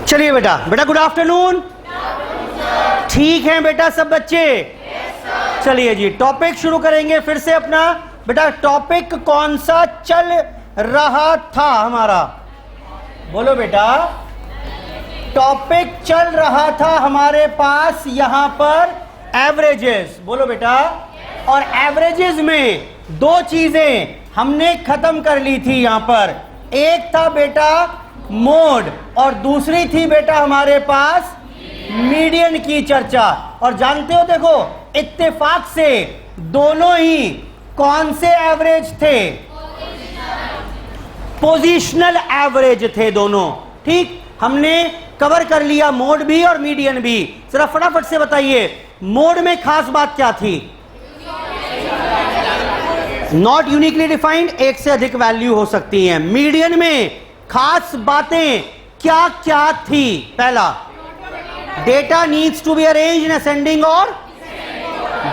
चलिए बेटा, बेटा गुड आफ्टरनून। ठीक है बेटा सब बच्चे? चलिए जी, टॉपिक शुरू करेंगे फिर से अपना। बेटा टॉपिक कौन सा चल रहा था हमारा? बोलो बेटा। टॉपिक चल रहा था हमारे पास यहां पर एवरेजेस। बोलो बेटा। और एवरेजेस में दो चीजें हमने खत्म कर ली थी यहां पर। एक था बेटा मोड और दूसरी थी बेटा हमारे पास मीडियन की चर्चा। और जानते हो देखो, इत्तेफाक से दोनों ही कौन से एवरेज थे? पोजीशनल एवरेज थे दोनों। ठीक, हमने कवर कर लिया मोड भी और मीडियन भी। जरा फटाफट से बताइए, मोड में खास बात क्या थी? नॉट यूनिकली डिफाइंड, एक से अधिक वैल्यू हो सकती है। मीडियन में खास बातें क्या क्या थी? पहला, data needs to be arrange in ascending और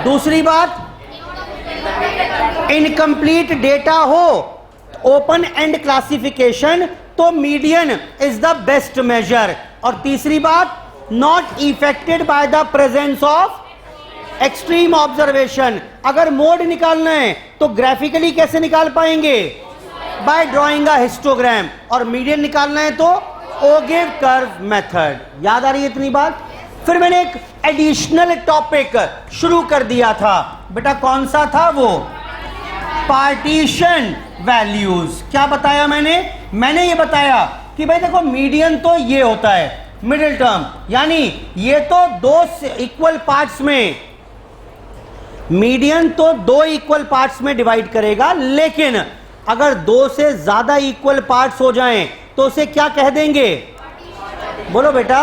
दूसरी बात, इनकम्प्लीट डेटा हो, ओपन एंड क्लासिफिकेशन, तो median is the best measure. और तीसरी बात, not effected by the presence of extreme observation. अगर मोड निकालना है तो ग्राफिकली कैसे निकाल पाएंगे? By drawing a histogram. और मीडियन निकालना है तो ओगिव कर्व मेथड। याद आ रही है इतनी बात? फिर मैंने एक एडिशनल टॉपिक शुरू कर दिया था बेटा, कौन सा था वो? Partition values. क्या बताया मैंने? मैंने ये बताया कि भाई देखो, मीडियन तो ये होता है मिडिल टर्म, यानी ये तो दो इक्वल पार्ट्स में, मीडियन तो दो इक्वल पार्ट्स में डिवाइड करेगा, लेकिन अगर दो से ज्यादा इक्वल पार्ट्स हो जाएं तो उसे क्या कह देंगे? बोलो बेटा।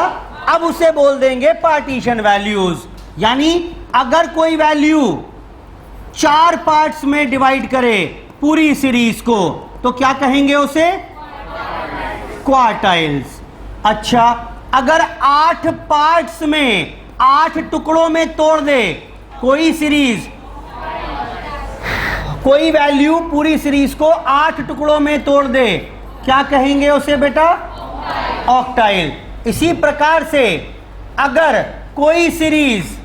अब उसे बोल देंगे पार्टीशन वैल्यूज। यानी अगर कोई वैल्यू चार पार्ट्स में डिवाइड करे पूरी सीरीज को तो क्या कहेंगे उसे? क्वार्टाइल्स। अच्छा, अगर 8 पार्ट्स में 8 टुकड़ों में तोड़ दे कोई सीरीज, कोई वैल्यू पूरी सीरीज को 8 टुकड़ों में तोड़ दे, क्या कहेंगे उसे बेटा? ऑक्टाइल। इसी प्रकार से अगर कोई सीरीज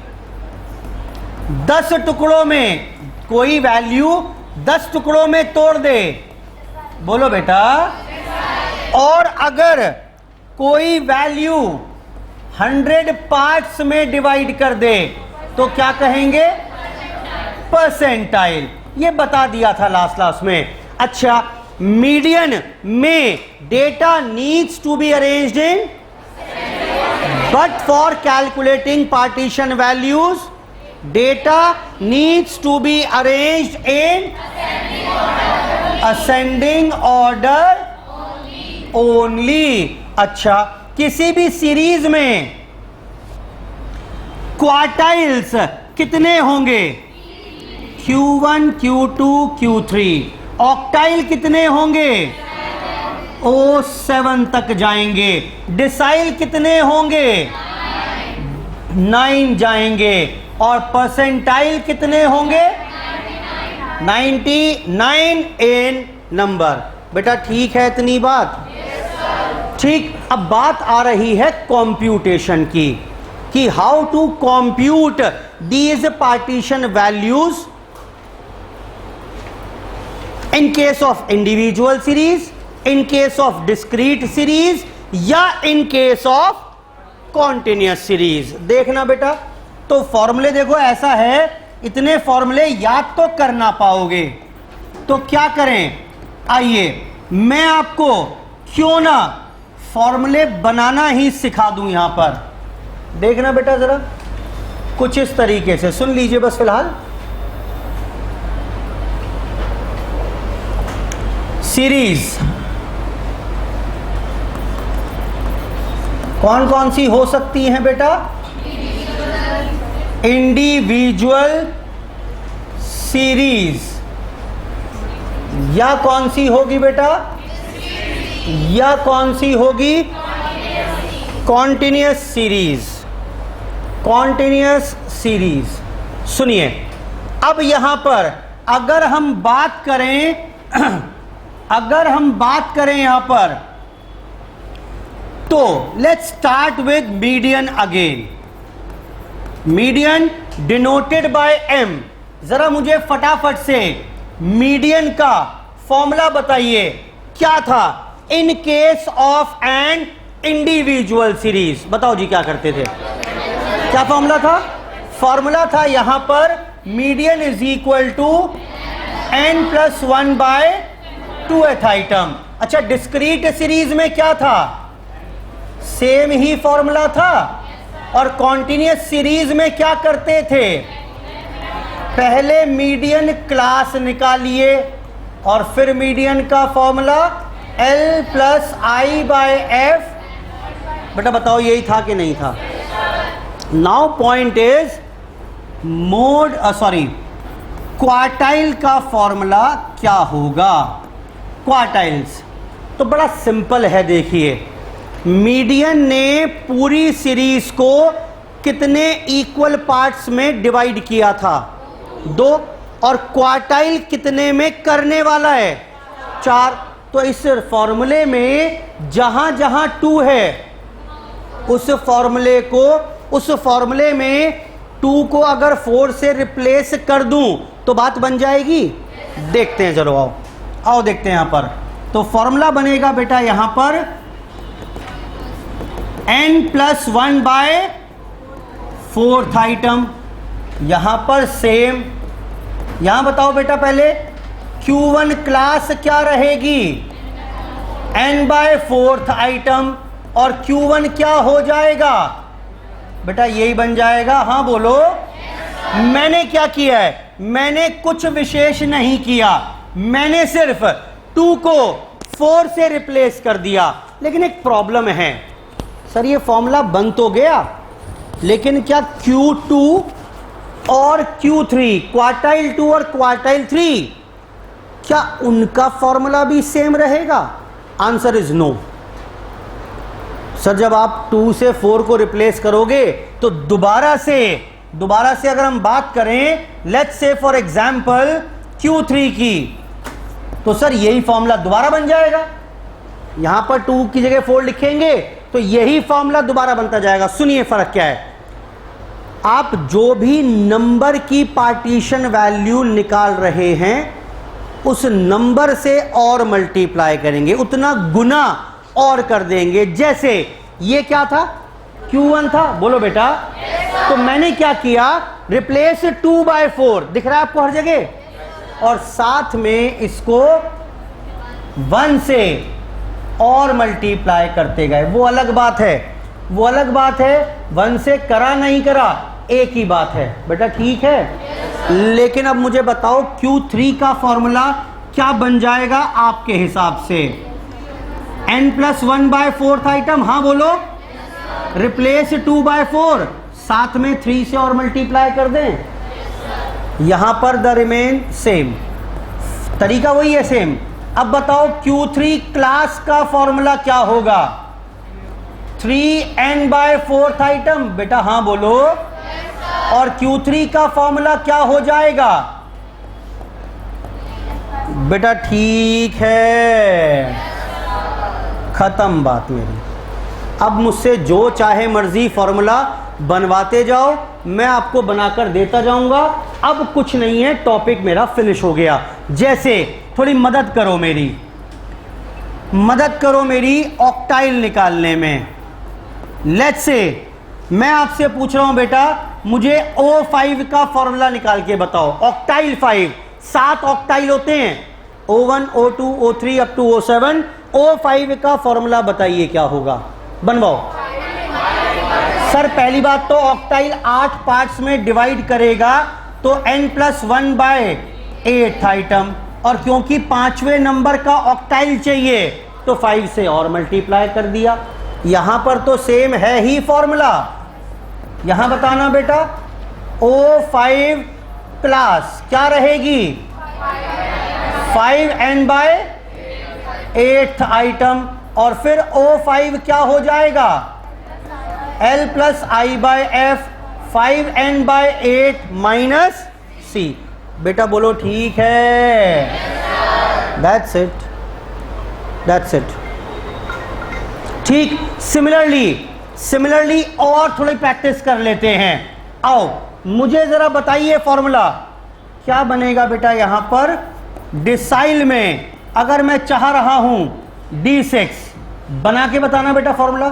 10 टुकड़ों में, कोई वैल्यू 10 टुकड़ों में तोड़ दे, बोलो बेटा, और अगर कोई वैल्यू 100 पार्ट्स में डिवाइड कर दे तो क्या कहेंगे? परसेंटाइल। ये बता दिया था लास्ट में। अच्छा, मीडियन में data needs to be arranged in, but for calculating partition values data needs to be arranged in ascending order only. अच्छा, किसी भी सीरीज में क्वार्टाइल्स कितने होंगे? Q1, Q2, Q3। ऑक्टाइल कितने होंगे? O7 तक जाएंगे। डिसाइल कितने होंगे? 9 जाएंगे। और परसेंटाइल कितने होंगे? 99 इन नंबर। बेटा ठीक है इतनी बात? ठीक। अब बात आ रही है कंप्यूटेशन की, कि how to compute these partition values in case of individual series, in case of discrete series, या in case of continuous series. देखना बेटा, तो फॉर्मूले देखो ऐसा है, इतने फॉर्मूले याद तो कर ना पाओगे, तो क्या करें? आइए मैं आपको क्यों ना फॉर्मूले बनाना ही सिखा दूं यहां पर। देखना बेटा जरा, कुछ इस तरीके से सुन लीजिए बस फिलहाल। सीरीज कौन कौन सी हो सकती हैं बेटा? इंडिविजुअल सीरीज, या कौन सी होगी बेटा? या कौन सी होगी? Continuous series. Continuous series. सुनिए, अब यहां पर अगर हम बात करें, अगर हम बात करें यहां पर तो let's start with median again. Median denoted by M. जरा मुझे फटाफट से मीडियन का फॉर्मूला बताइए क्या था इन case of an individual series. बताओ जी क्या करते थे, क्या फॉर्मूला था? फॉर्मूला था यहां पर median is equal to n plus 1 by 2th item. अच्छा, डिस्क्रीट सीरीज में क्या था? सेम ही फॉर्मूला था. और कॉन्टिन्यूअस सीरीज में क्या करते थे? पहले मीडियन क्लास निकालिए और फिर मीडियन का formula L plus I by F. बेटा बताओ यही था कि नहीं था? Now point is mode quartile का फॉर्मूला क्या होगा? क्वार्टाइल्स तो बड़ा सिंपल है. देखिए, मीडियन ने पूरी सीरीज को कितने इक्वल पार्ट्स में डिवाइड किया था? 2. और क्वार्टाइल कितने में करने वाला है? 4. तो इस फॉर्मूले में जहां जहां 2 है उस फॉर्मूले में 2 को अगर 4 से रिप्लेस कर दूं तो बात बन जाएगी. देखते हैं, चलो आओ देखते हैं यहां पर. तो फॉर्मूला बनेगा बेटा यहां पर n plus 1 by 4th item. यहां पर सेम. यहां बताओ बेटा पहले Q1 क्लास क्या रहेगी? n by 4th item. और Q1 क्या हो जाएगा? बेटा यही बन जाएगा. हाँ बोलो. मैंने क्या किया है? मैंने कुछ विशेष नहीं किया. मैंने सिर्फ 2 को 4 से रिप्लेस कर दिया. लेकिन एक प्रॉब्लम है सर, ये फॉर्मूला बन तो गया लेकिन क्या Q2 और Q3, क्वार्टाइल 2 और क्वार्टाइल 3, क्या उनका फॉर्मूला भी सेम रहेगा? Answer is no. सर जब आप 2 से 4 को रिप्लेस करोगे तो दोबारा से अगर हम बात करें let's say for example Q3 की, तो सर यही फॉर्मूला दोबारा बन जाएगा. यहां पर 2 की जगह 4 लिखेंगे तो यही फॉर्मूला दोबारा बनता जाएगा. सुनिए फर्क क्या है. आप जो भी नंबर की पार्टीशन वैल्यू निकाल रहे हैं उस नंबर से और मल्टीप्लाई करेंगे, उतना गुना और कर देंगे. जैसे ये क्या था? Q1 था. बोलो बेटा. तो मैंने क्या किया? रिप्लेस 2 बाय 4 दिख रहा है आपको हर जगह, और साथ में इसको 1 से और मल्टीप्लाई करते गए. वो अलग बात है. 1 से करा नहीं करा एक ही बात है. बेटा ठीक है. लेकिन अब मुझे बताओ Q3 का फॉर्मूला क्या बन जाएगा आपके हिसाब से? n plus 1 by 4th item. हाँ बोलो. रिप्लेस 2 बाय 4, साथ में 3 से और मल्टीप्लाई कर दें. यहां पर द रिमेन सेम. तरीका वही है सेम. अब बताओ Q3 क्लास का फॉर्मूला क्या होगा? 3n bye 4th item. बेटा हाँ बोलो. और Q3 का फॉर्मूला क्या हो जाएगा? बेटा ठीक है, खत्म बात मेरी. अब मुझसे जो चाहे मर्जी फॉर्मूला बनवाते जाओ, मैं आपको बनाकर देता जाऊंगा. अब कुछ नहीं है, टॉपिक मेरा फिनिश हो गया. जैसे थोड़ी मदद करो मेरी ऑक्टाइल निकालने में. लेट्स से मैं आपसे पूछ रहा हूं बेटा, मुझे O5 का फॉर्मूला निकाल के बताओ. ऑक्टाइल 5, 7 ऑक्टाइल होते हैं. O1, O2, O3 up to O7. O5 का फॉर्मूला बताइए क्या होगा? बनवाओ. सर पहली बात तो ऑक्टाइल 8 पार्ट्स में डिवाइड करेगा तो n plus 1 bye 8th item. और क्योंकि 5वें नंबर का ऑक्टाइल चाहिए तो 5 से और मल्टीप्लाई कर दिया. यहां पर तो सेम है ही फॉर्मूला. यहां बताना बेटा O5 क्लास क्या रहेगी? 5n bye 8th item. और फिर O5 क्या हो जाएगा? L plus I by F. 5n by 8 minus C. बेटा बोलो ठीक है. That's it. ठीक। सिमिलरली और थोड़ी प्रैक्टिस कर लेते हैं। आओ मुझे जरा बताइए फॉर्मूला क्या बनेगा बेटा। यहां पर डिसाइल में अगर मैं चाह रहा हूं D6, बना के बताना बेटा फॉर्मूला।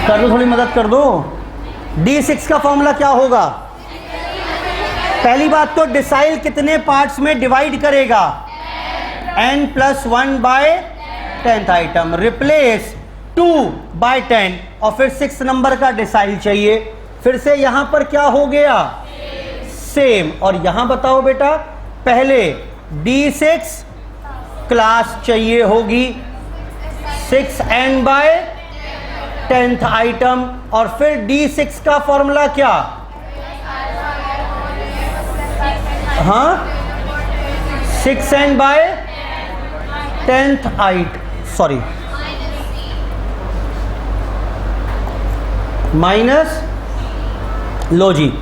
कर दो, थोड़ी मदद कर दो। D6 का फॉर्मूला क्या होगा? पहली बात तो डिसाइल कितने पार्ट्स में डिवाइड करेगा? n+1 bye 10th item, replace 2 bye 10 और फिर 6 नंबर का डिसाइल चाहिए। फिर से यहां पर क्या हो गया? सेम। और यहां बताओ बेटा, पहले D6 क्लास चाहिए होगी 6n बाय 10th आइटम और फिर D6 का फॉर्मूला क्या? हाँ 6n by 10th sorry minus, लो जी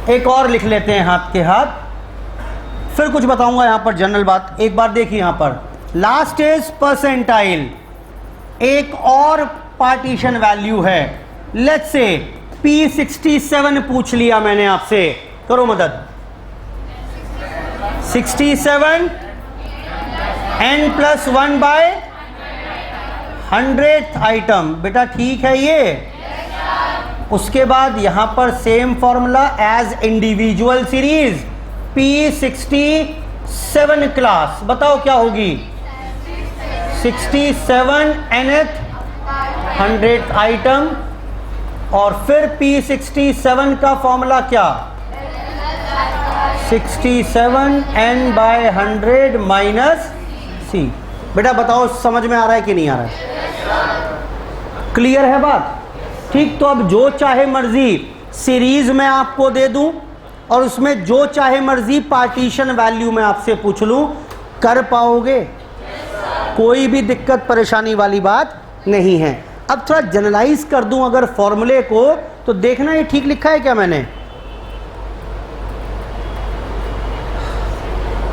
एक और लिख लेते हैं हाथ के हाथ, फिर कुछ बताऊंगा यहां पर जनरल बात। एक बार देखिए यहां पर लास्ट इज परसेंटाइल, एक और पार्टीशन वैल्यू है। लेट्स से P67 पूछ लिया मैंने आपसे, करो मदद। 67 n+1 बाय 100th आइटम, बेटा ठीक है ये। उसके बाद यहां पर same formula as individual series P67 class, बताओ क्या होगी? 67 nth 100th आइटम और फिर P67 का फॉर्मूला क्या? 67 n बाय 100 माइनस C। बेटा बताओ समझ में आ रहा है कि नहीं आ रहा है? क्लियर है बात? ठीक। तो अब जो चाहे मर्जी सीरीज में आपको दे दूं और उसमें जो चाहे मर्जी पार्टीशन वैल्यू में आपसे पूछ लूं, कर पाओगे? कोई भी दिक्कत परेशानी वाली बात नहीं है। अब थोड़ा जनरलाइज कर दूं अगर फॉर्मूले को, तो देखना ये ठीक लिखा है क्या मैंने।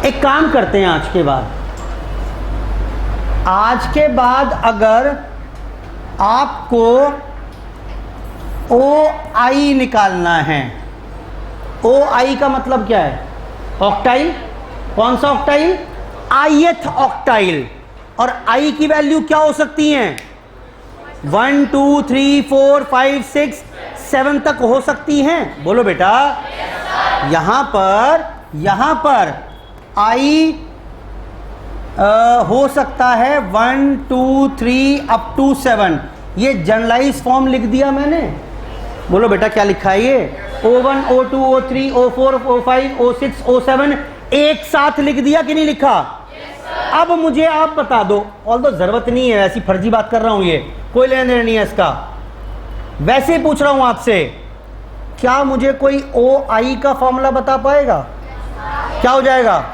एक काम करते हैं, आज के बाद अगर आपको OI निकालना है, OI का मतलब क्या है? ऑक्टाइल। कौन सा ऑक्टाइल? ith octyl. और I की वैल्यू क्या हो सकती हैं? 1 2 3 4 5 6 7 तक हो सकती हैं। बोलो बेटा। यहां पर I हो सकता है 1 2 3 अप टू 7। ये जनरलाइज फॉर्म लिख दिया मैंने। बोलो बेटा क्या लिखा है ये? O1 O2 O3 O4 O5 O6 O7 एक साथ लिख दिया कि नहीं लिखा? अब मुझे आप बता दो, ऑल्दो जरूरत नहीं है, ऐसी फर्जी बात कर रहा हूं, ये कोई लेना देना नहीं है इसका, वैसे ही पूछ रहा हूं आपसे, क्या मुझे कोई OI का फॉर्मूला बता पाएगा? क्या हो जाएगा?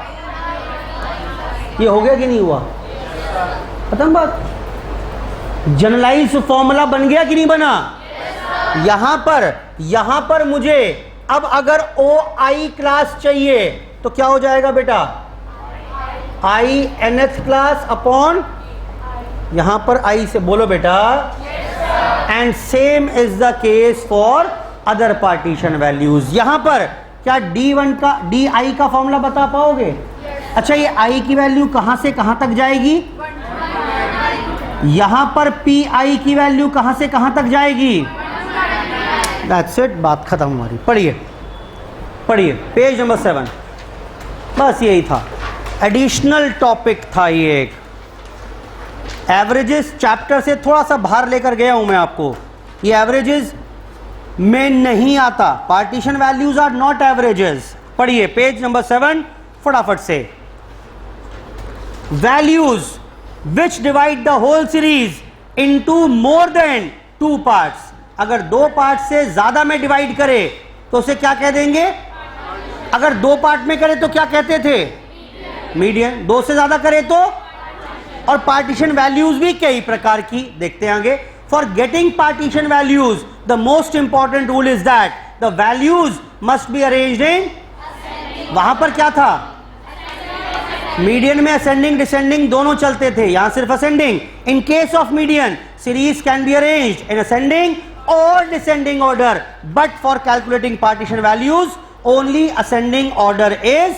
ये हो गया कि नहीं हुआ? खत्म बात। जनरलाइज फॉर्मूला बन गया कि नहीं बना? यहां पर मुझे अब अगर OI क्लास चाहिए तो क्या हो जाएगा बेटा? I nth क्लास अपॉन यहां पर I से, बोलो बेटा। And same is the case for other partition values. यहां पर क्या DI का फॉर्मूला बता पाओगे? अच्छा ये I की वैल्यू कहां से कहां तक जाएगी? यहां पर PI की वैल्यू कहां से कहां तक जाएगी? दैट्स इट, बात खत्म हमारी। पढ़िए पेज नंबर 7। बस यही था, एडिशनल टॉपिक था ये एक। एवरेजेस चैप्टर से थोड़ा सा बाहर लेकर गया हूं मैं आपको। ये एवरेजेस में नहीं आता, partition values are not averages. पढ़िए पेज नंबर 7 फटाफट से। Values which divide the whole series into more than 2 parts. अगर 2 पार्ट से ज्यादा में डिवाइड करे तो उसे क्या कह देंगे? अगर 2 पार्ट में करे तो क्या कहते थे? मीडियन। 2 से ज्यादा करे तो? और पार्टीशन वैल्यूज भी कई प्रकार की देखते हैं आगे। For getting partition values the most important rule is that the values must be arranged इन, वहां पर क्या था? मीडियन में असेंडिंग डिसेंडिंग दोनों चलते थे, यहां सिर्फ ascending. In case of median series can be arranged in ascending और descending order, but for calculating partition values only ascending order is.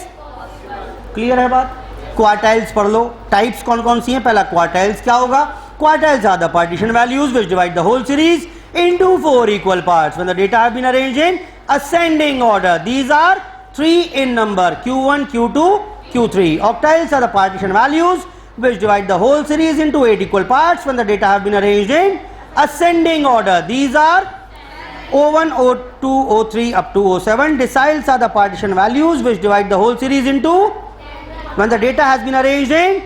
Clear है बात? क्वार्टाइल्स पढ़ लो. टाइप्स कौन कौन सी हैं? पहला क्वार्टाइल्स क्या होगा? Quartiles are the partition values which divide the whole series into 4 equal parts when the data have been arranged in ascending order. These are 3 in number: Q1, Q2, Q3. Octiles are the partition values which divide the whole series into 8 equal parts when the data have been arranged in ascending order. These are O1, O2, O3 up to O7. Deciles are the partition values which divide the whole series into when the data has been arranged in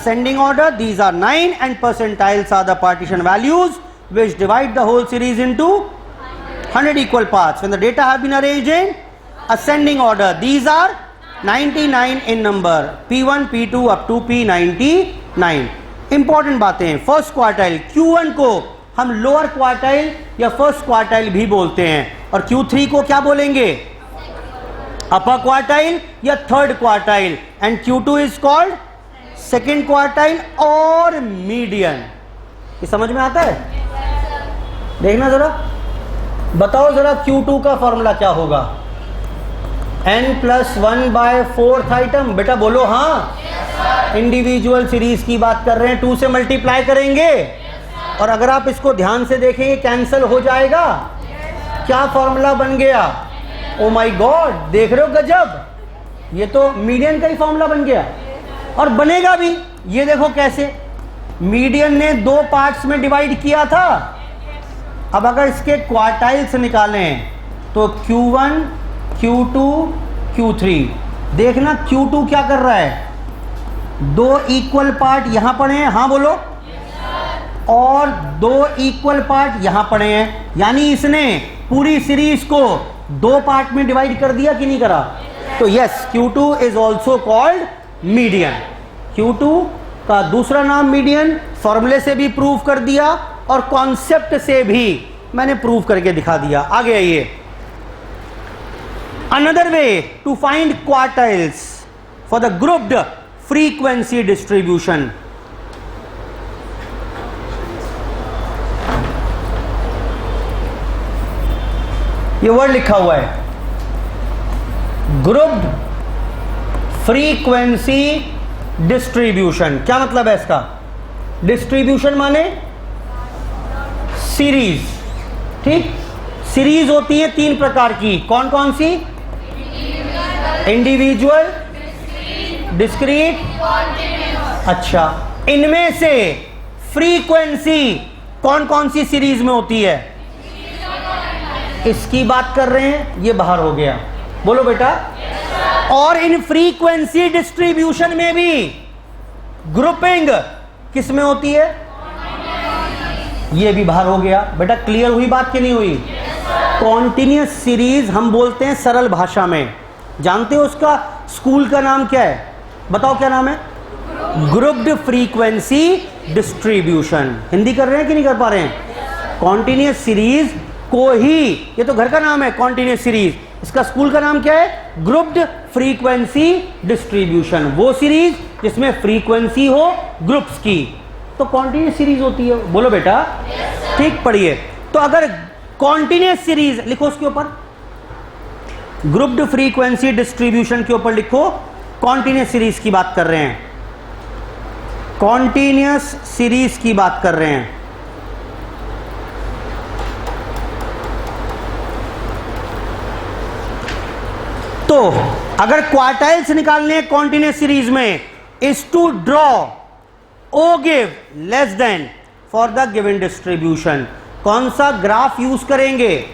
ascending order. These are 9, and percentiles are the partition values which divide the whole series into 100 equal parts when the data have been arranged in ascending order. These are 99 in number: P1, P2 up to P99. Important बातें. First quartile Q1 को हम lower quartile या first quartile भी बोलते हैं, और Q3 को क्या बोलेंगे? अपर क्वार्टाइल या third quartile. And Q2 is called second quartile और मीडियन. ये समझ में आता है? देखना जरा, बताओ जरा Q2 का फॉर्मूला क्या होगा? n+1/4 item. बेटा बोलो हाँ. इंडिविजुअल सीरीज की बात कर रहे हैं, 2 से मल्टीप्लाई करेंगे, और अगर आप इसको ध्यान से देखेंगे कैंसिल हो जाएगा. क्या फॉर्मूला बन गया? ओ माय गॉड, देख रहे हो गजब, ये तो मीडियन का ही फॉर्मूला बन गया, और बनेगा भी. ये देखो कैसे मीडियन ने 2 पार्ट्स में डिवाइड किया था. अब अगर इसके क्वार्टाइल्स निकालें तो Q1, Q2, Q3. देखना Q2 क्या कर रहा है? 2 इक्वल पार्ट यहां पड़े हैं, हाँ बोलो, और 2 इक्वल पार्ट यहां पड़े हैं. यानी इसने पूरी सीरीज को 2 पार्ट में डिवाइड कर दिया कि नहीं करा? तो yes, Q2 is also called median. Q2 का दूसरा नाम मीडियन, फॉर्मूले से भी प्रूव कर दिया और कॉन्सेप्ट से भी मैंने प्रूव करके दिखा दिया. आगे आइए. Another way to find quartiles for the grouped frequency distribution. ये वर्ड लिखा हुआ है, ग्रुप्ड फ्रीक्वेंसी डिस्ट्रीब्यूशन. क्या मतलब है इसका? डिस्ट्रीब्यूशन माने सीरीज. ठीक, सीरीज होती है 3 प्रकार की. कौन कौन सी? इंडिविजुअल, डिस्क्रीट, अच्छा. इनमें से फ्रीक्वेंसी कौन कौन सी सीरीज में होती है? इसकी बात कर रहे हैं, ये बाहर हो गया. बोलो बेटा. और इन फ्रीक्वेंसी डिस्ट्रीब्यूशन में भी ग्रुपिंग किस में होती है? ये भी बाहर हो गया. बेटा क्लियर हुई बात कि नहीं हुई? कॉन्टिन्यूस सीरीज हम बोलते हैं सरल भाषा में. जानते हो उसका स्कूल का नाम क्या है? बताओ क्या नाम है? Grouped frequency distribution. हिंदी कर रहे हैं कि नहीं कर पा रहे हैं? कॉन्टिन्यूस सीरीज को ही, ये तो घर का नाम है कॉन्टिन्यूस सीरीज, इसका स्कूल का नाम क्या है? Grouped frequency distribution. वो सीरीज जिसमें फ्रीक्वेंसी हो ग्रुप्स की, तो कॉन्टिन्यूस सीरीज होती है. बोलो बेटा. ठीक, पढ़िए. तो अगर कॉन्टिन्यूस सीरीज लिखो, उसके ऊपर ग्रुप्ड फ्रीक्वेंसी डिस्ट्रीब्यूशन के ऊपर लिखो कॉन्टिन्यूस सीरीज की बात कर रहे हैं. कॉन्टिन्यूस सीरीज की बात कर रहे हैं. तो अगर क्वार्टाइल्स निकालने हैं कॉन्टिन्यूस सीरीज में, is to draw ogive less than for the given distribution. कौन सा ग्राफ यूज करेंगे?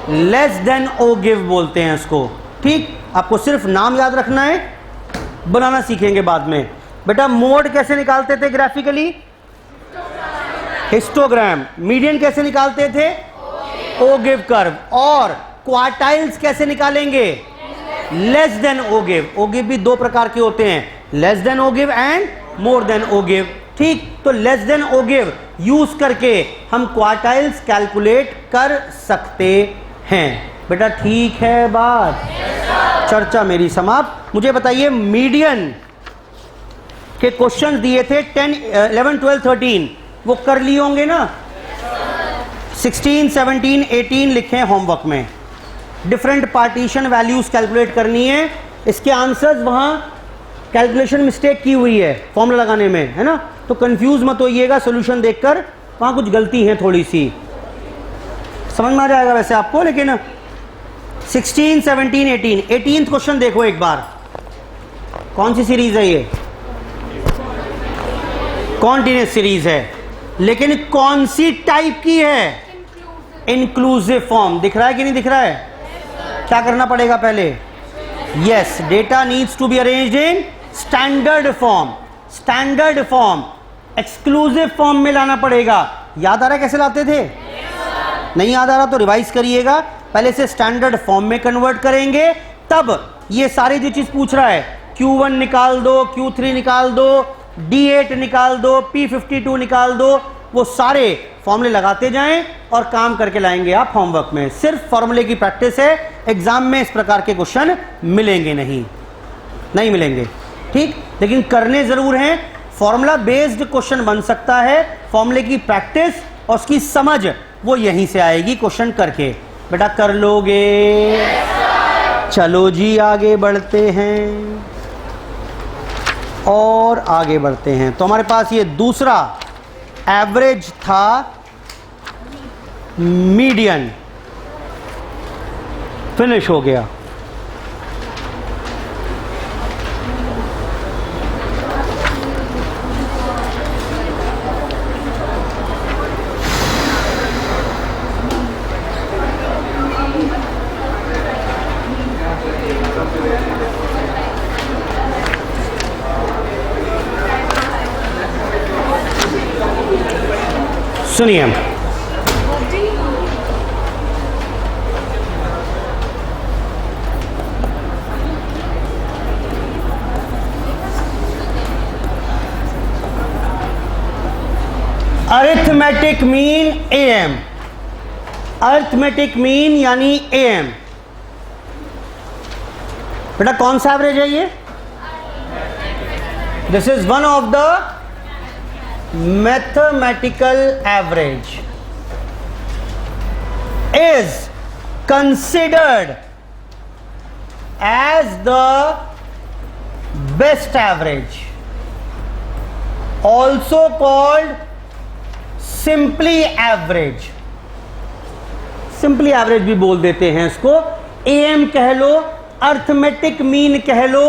लेस देन ओ गिव बोलते हैं इसको. ठीक, आपको सिर्फ नाम याद रखना है, बनाना सीखेंगे बाद में. बेटा मोड कैसे निकालते थे ग्राफिकली? हिस्टोग्राम. मीडियन कैसे निकालते थे? Ogive curve. और क्वार्टाइल्स कैसे निकालेंगे? Less than ogive. Ogive भी 2 प्रकार के होते हैं, less than ogive and more than ogive. ठीक, तो less than ogive use करके हम क्वार्टाइल्स कैलकुलेट कर सकते हैं. बेटा ठीक है बात? चर्चा मेरी समाप्त. मुझे बताइए मीडियन के क्वेश्चन दिए थे 10, 11, 12, 13, वो कर लिए होंगे ना। 16, 17, 18 लिखे होमवर्क में। डिफरेंट पार्टीशन वैल्यूज कैलकुलेट करनी है। इसके आंसर्स वहां कैलकुलेशन मिस्टेक की हुई है फॉर्मूला लगाने में, है ना, तो कंफ्यूज मत होइएगा सॉल्यूशन देखकर, वहां कुछ गलती है थोड़ी सी, समझ में आ जाएगा वैसे आपको। लेकिन 16, 17, 18, 18th क्वेश्चन देखो एक बार। कौन सी सीरीज है ये? कॉन्टिन्यूअस सीरीज है, लेकिन कौन सी टाइप की है? Inclusive form. दिख रहा है कि नहीं दिख रहा है? क्या करना पड़ेगा पहले? Yes, data needs to be arranged in standard form. Standard form exclusive form में लाना पड़ेगा। याद आ रहा है कैसे लाते थे? नहीं याद आ रहा तो रिवाइज करिएगा। पहले से स्टैंडर्ड फॉर्म में कन्वर्ट करेंगे, तब ये सारी जो चीज पूछ रहा है, Q1 निकाल दो, Q3 निकाल दो, D8 निकाल दो, P52 निकाल दो, वो सारे फॉर्मूले लगाते जाएं और काम करके लाएंगे आप होमवर्क में। सिर्फ फॉर्मूले की प्रैक्टिस है, एग्जाम में इस प्रकार के क्वेश्चन मिलेंगे नहीं मिलेंगे, ठीक, लेकिन करने जरूर हैं। फॉर्मूला बेस्ड क्वेश्चन बन सकता है, फॉर्मूले की प्रैक्टिस और उसकी समझ वो यहीं से आएगी क्वेश्चन करके। बेटा कर लोगे? चलो जी आगे बढ़ते हैं और आगे बढ़ते हैं। तो हमारे पास ये दूसरा एवरेज था, मीडियन फिनिश हो गया। सुनिए, arithmetic mean AM, arithmetic mean यानी AM। बेटा कौन सा एवरेज है ये? This is one of the mathematical average, is considered as the best average, also called simply average। Simply average भी बोल देते हैं इसको, AM कह लो, अर्थमेटिक मीन कह लो,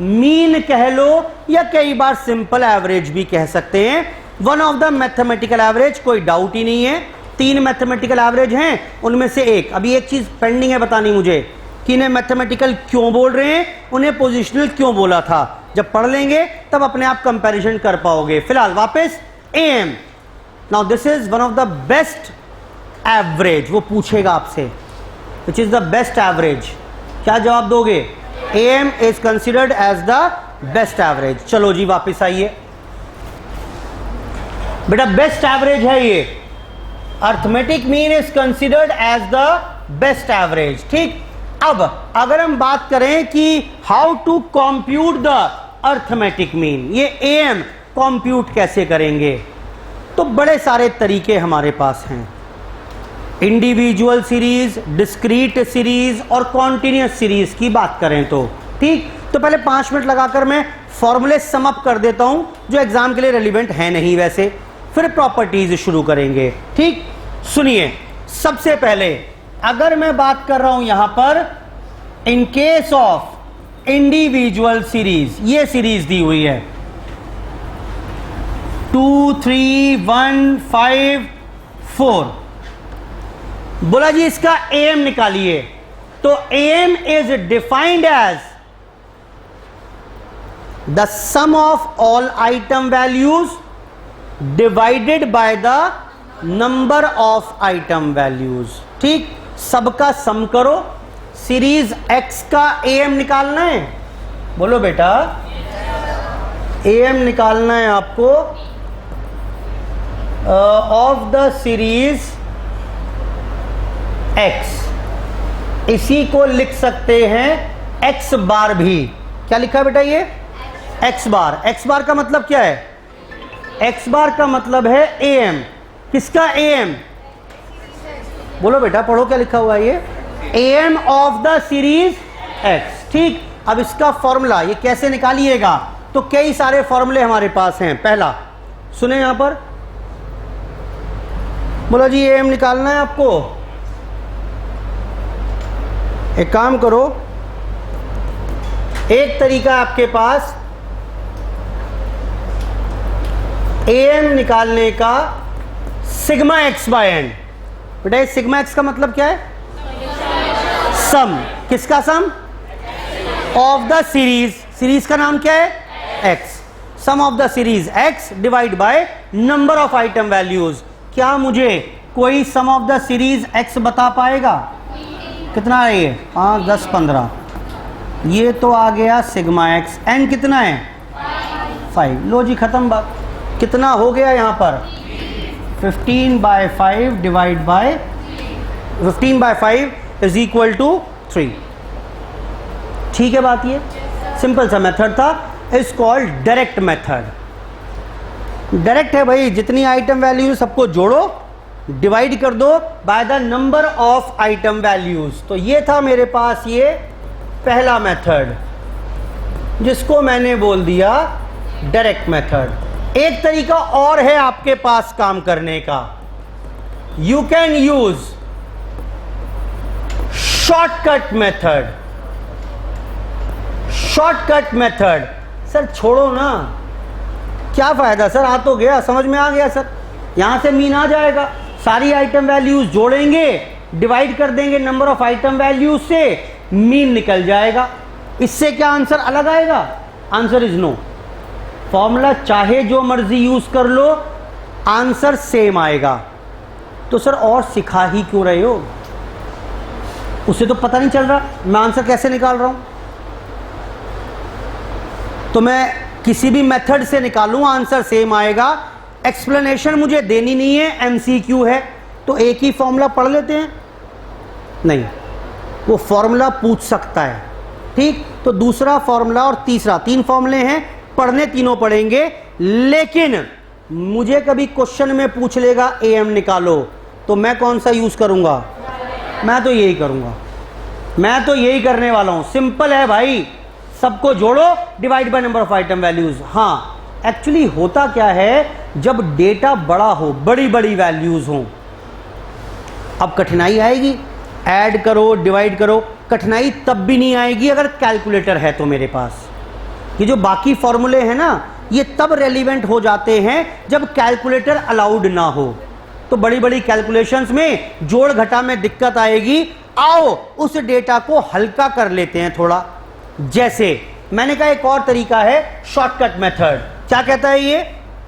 मीन कह लो, या कई बार सिंपल एवरेज भी कह सकते हैं। One of the mathematical average, कोई डाउट ही नहीं है। 3 मैथमेटिकल एवरेज हैं, उनमें से एक। अभी एक चीज पेंडिंग है बतानी मुझे कि इन्हें मैथमेटिकल क्यों बोल रहे हैं, उन्हें पोजिशनल क्यों बोला था। जब पढ़ लेंगे तब अपने आप कंपैरिजन कर पाओगे। फिलहाल वापस AM। Now this is one of the best average, वो पूछेगा आपसे which is the best average, क्या जवाब दोगे? AM is considered as the best average. चलो जी वापस आइए बेटा, बेस्ट एवरेज है ये, arithmetic mean is considered as the best average, ठीक। अब अगर हम बात करें कि how to compute the arithmetic mean, ये AM कंप्यूट कैसे करेंगे, तो बड़े सारे तरीके हमारे पास हैं। इंडिविजुअल सीरीज, डिस्क्रीट सीरीज और कॉन्टिन्यूअस सीरीज की बात करें तो, ठीक। तो पहले 5 मिनट लगाकर मैं फॉर्मूले सम अप कर देता हूं जो एग्जाम के लिए रेलिवेंट है नहीं वैसे, फिर प्रॉपर्टीज शुरू करेंगे, ठीक। सुनिए, सबसे पहले अगर मैं बात कर रहा हूं यहां पर इन केस ऑफ इंडिविजुअल सीरीज, ये सीरीज दी हुई है 2, 3, 1, 5, 4, बोला जी इसका AM निकालिए, तो AM is defined as the sum of all item values divided by the number of item values, ठीक। सबका सम करो, सीरीज X का AM निकालना है, बोलो बेटा AM निकालना है आपको ऑफ द सीरीज X, इसी को लिख सकते हैं X बार भी। क्या लिखा बेटा ये? एक्स बार। एक्स बार का मतलब क्या है? एक्स बार का मतलब है ए एम। किसका ए एम? बोलो बेटा, पढ़ो क्या लिखा हुआ है ये? A M of the series X. ठीक, अब इसका फॉर्मूला ये कैसे निकालिएगा? तो कई सारे फॉर्मूले हमारे पास हैं। पहला सुने यहां पर, बोला जी ए एम निकालना है आपको। एक काम करो, एक तरीका आपके पास ए एम निकालने का, सिग्मा एक्स बाय एन। बेटा सिग्मा एक्स का मतलब क्या है? सम। किसका सम? Of the series. सीरीज का नाम क्या है? X. Sum of the series X divide by number of item values. क्या मुझे कोई sum of the series X बता पाएगा? कितना है ये? 5, 10, 15। ये तो आ गया सिग्मा एक्स। एन कितना है? 5। लो जी खत्म बात। कितना हो गया यहाँ पर? 15/5 divide by 15/5 is equal to 3। ठीक है बात? ये सिंपल सा मेथड था, is called direct method. Direct है भाई, जितनी आइटम वैल्यूज सबको जोड़ो, डिवाइड कर दो bye the number of item values. तो ये था मेरे पास ये पहला मेथड, जिसको मैंने बोल दिया डायरेक्ट मेथड। एक तरीका और है आपके पास काम करने का, you can use shortcut method. Shortcut method sir छोड़ो ना, क्या फायदा सर? आ तो गया, समझ में आ गया सर। यहां से मीन आ जाएगा, सारी आइटम वैल्यूज जोड़ेंगे, डिवाइड कर देंगे नंबर ऑफ आइटम वैल्यूज से, मीन निकल जाएगा। इससे क्या आंसर अलग आएगा? Answer is no. फॉर्मूला चाहे जो मर्जी यूज कर लो, आंसर सेम आएगा। तो सर और सिखा ही क्यों रहे हो? उसे तो पता नहीं चल रहा मैं आंसर कैसे निकाल रहा हूं। तो मैं किसी भी मेथड से निकालूं आंसर सेम आएगा। एक्सप्लेनेशन मुझे देनी नहीं है, एमसीक्यू है। तो एक ही फॉर्मूला पढ़ लेते हैं? नहीं, वो फॉर्मूला पूछ सकता है। ठीक, तो दूसरा फॉर्मूला और तीसरा, 3 फॉर्मूले हैं, पढ़ने तीनों पढ़ेंगे। लेकिन मुझे कभी क्वेश्चन में पूछ लेगा ए एम निकालो, तो मैं कौन सा यूज करूंगा? मैं तो यही करूंगा, मैं तो यही करने वाला हूं। सिंपल है भाई, सबको जोड़ो, divide by number of item values. हाँ, एक्चुअली होता क्या है, जब डेटा बड़ा हो, बड़ी बड़ी वैल्यूज हो, अब कठिनाई आएगी। ऐड करो, डिवाइड करो, कठिनाई तब भी नहीं आएगी अगर कैलकुलेटर है तो मेरे पास। ये जो बाकी फॉर्मूले हैं ना, ये तब रेलिवेंट हो जाते हैं जब कैलकुलेटर अलाउड ना हो। तो बड़ी बड़ी कैलकुलेशंस में जोड़ घटा में दिक्कत आएगी। आओ उस डेटा को हल्का कर लेते हैं थोड़ा। जैसे मैंने कहा एक और तरीका है शॉर्टकट मेथड। क्या कहता है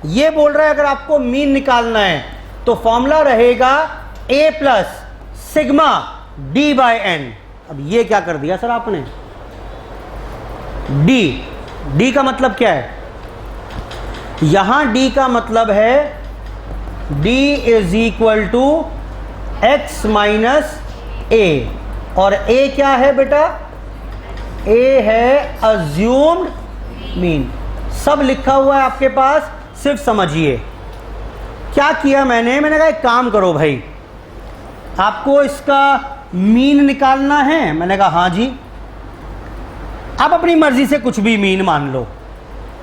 ये बोल रहा है अगर आपको मीन निकालना है तो फॉर्मूला रहेगा a plus sigma d by N. अब ये क्या कर दिया सर आपने? d का मतलब क्या है? यहां d का मतलब है d is equal to X minus A. और a क्या है बेटा? a है अज्यूम्ड मीन। सब लिखा हुआ है आपके पास, सिर्फ समझिए। क्या किया मैंने कहा एक काम करो भाई, आपको इसका मीन निकालना है। मैंने कहा हाँ जी। आप अपनी मर्जी से कुछ भी मीन मान लो,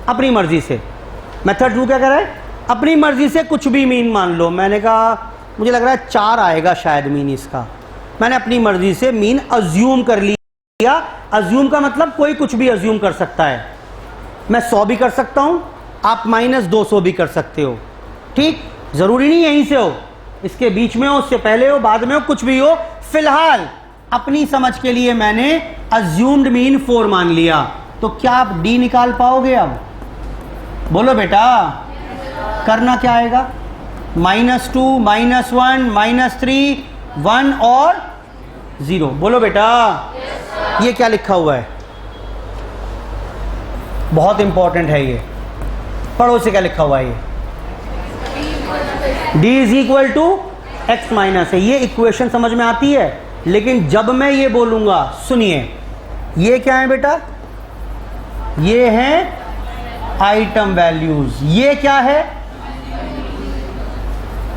अपनी मर्जी से। मेथड 2 क्या कर रहा है? अपनी मर्जी से कुछ भी मीन मान लो। मैंने कहा मुझे लग रहा है 4 आएगा शायद मीन इसका। मैंने अपनी मर्जी से मीन अज्यूम कर लिया। अज्यूम का मतलब कोई कुछ भी अज्यूम कर सकता है। मैं 100 भी कर सकता हूं, आप -200 भी कर सकते हो। ठीक, जरूरी नहीं यहीं से हो, इसके बीच में हो, उससे पहले हो, बाद में हो, कुछ भी हो। फिलहाल अपनी समझ के लिए मैंने अज्यूम्ड मीन 4 मान लिया। तो क्या आप डी निकाल पाओगे? अब बोलो बेटा, करना क्या आएगा? -2, -1, -3, 1 और 0। बोलो बेटा, ये क्या लिखा हुआ है? बहुत इंपॉर्टेंट है ये, पढ़ो से क्या लिखा हुआ है ये। d is equal to X minus है। ये इक्वेशन समझ में आती है, लेकिन जब मैं ये बोलूंगा, सुनिए, ये क्या है बेटा? ये है आइटम वैल्यूज। ये क्या है?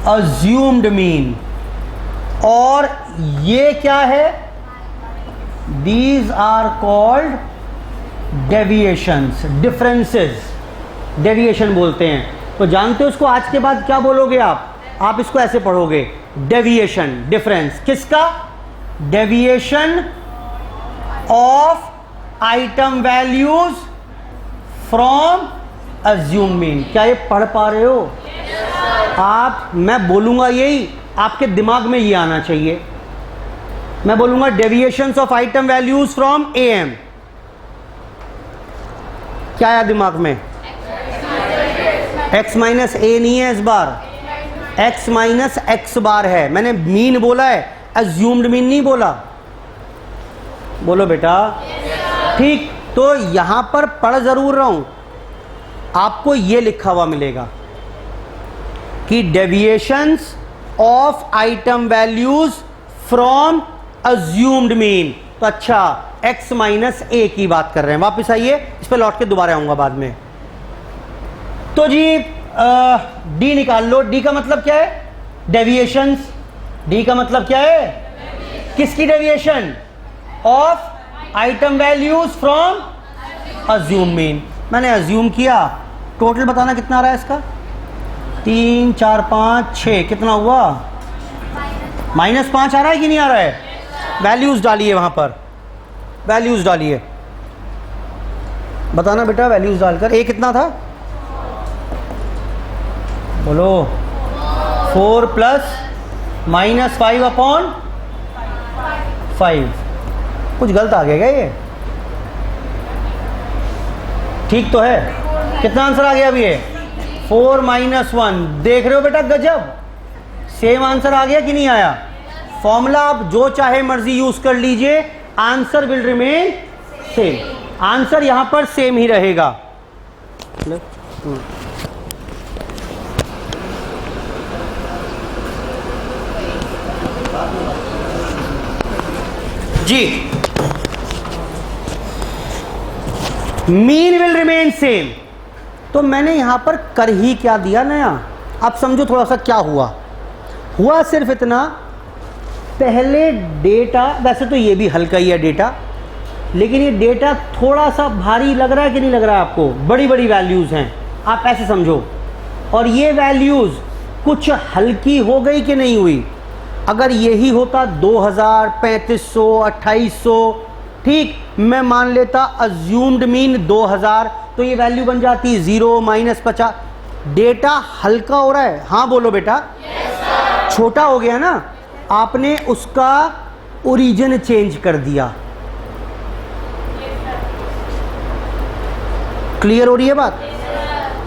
Assumed mean. और ये क्या है? These are called deviations, differences, deviation बोलते हैं। तो जानते हो उसको आज के बाद क्या बोलोगे आप इसको ऐसे पढ़ोगे, डेविएशन, डिफरेंस। किसका? Deviation of item values from assume mean. क्या ये पढ़ पा रहे हो आप? मैं बोलूंगा यही, आपके दिमाग में ये आना चाहिए। मैं बोलूंगा deviations of item values from am. क्या आया दिमाग में? x माइनस ए नहीं है इस बार, x माइनस एक्स बार है। मैंने मीन बोला है, अज्यूम्ड मीन नहीं बोला। बोलो बेटा। ठीक, तो यहां पर पढ़ जरूर रहा हूं, आपको यह लिखा हुआ मिलेगा कि deviations of item values from assumed mean. तो अच्छा, x माइनस ए की बात कर रहे हैं। वापस आइए, इस पर लौट के दोबारा आऊंगा बाद में। तो जी d निकाल लो। d का मतलब क्या है? डेविएशंस। d का मतलब क्या है? किसकी deviation? Of item values from assume mean. मैंने अज्यूम किया, टोटल बताना कितना आ रहा है इसका? 3 4 5 6, कितना हुआ? -5 आ रहा है कि नहीं आ रहा है? वैल्यूज डालिए, वहां पर वैल्यूज डालिए, बताना बेटा वैल्यूज डालकर। ए कितना था? बोलो। 4 प्लस -5 अपॉन 5। कुछ गलत आ गया क्या ये? ठीक तो है? कितना आंसर आ गया अभी ये? 4 - 1। देख रहे हो बेटा, गजब, सेम आंसर आ गया कि नहीं आया? फॉर्मूला आप जो चाहे मर्जी यूज कर लीजिए, answer will remain same. Answer यहां पर सेम ही रहेगा। जी, मीन विल रिमेन सेम। तो मैंने यहां पर कर ही क्या दिया नया? आप समझो थोड़ा सा क्या हुआ सिर्फ इतना, पहले डेटा, वैसे तो ये भी हल्का ही है डेटा, लेकिन ये डेटा थोड़ा सा भारी लग रहा है कि नहीं लग रहा है आपको? बड़ी बड़ी वैल्यूज हैं, आप ऐसे समझो। और ये वैल्यूज कुछ हल्की हो गई कि नहीं हुई? अगर यही होता 2000, 3500, 2800, ठीक, मैं मान लेता अज्यूम्ड मीन 2000, तो ये वैल्यू बन जाती 0 -50। डेटा हल्का हो रहा है? हाँ बोलो बेटा। छोटा हो गया ना, आपने उसका ओरिजिन चेंज कर दिया। क्लियर हो रही है बात?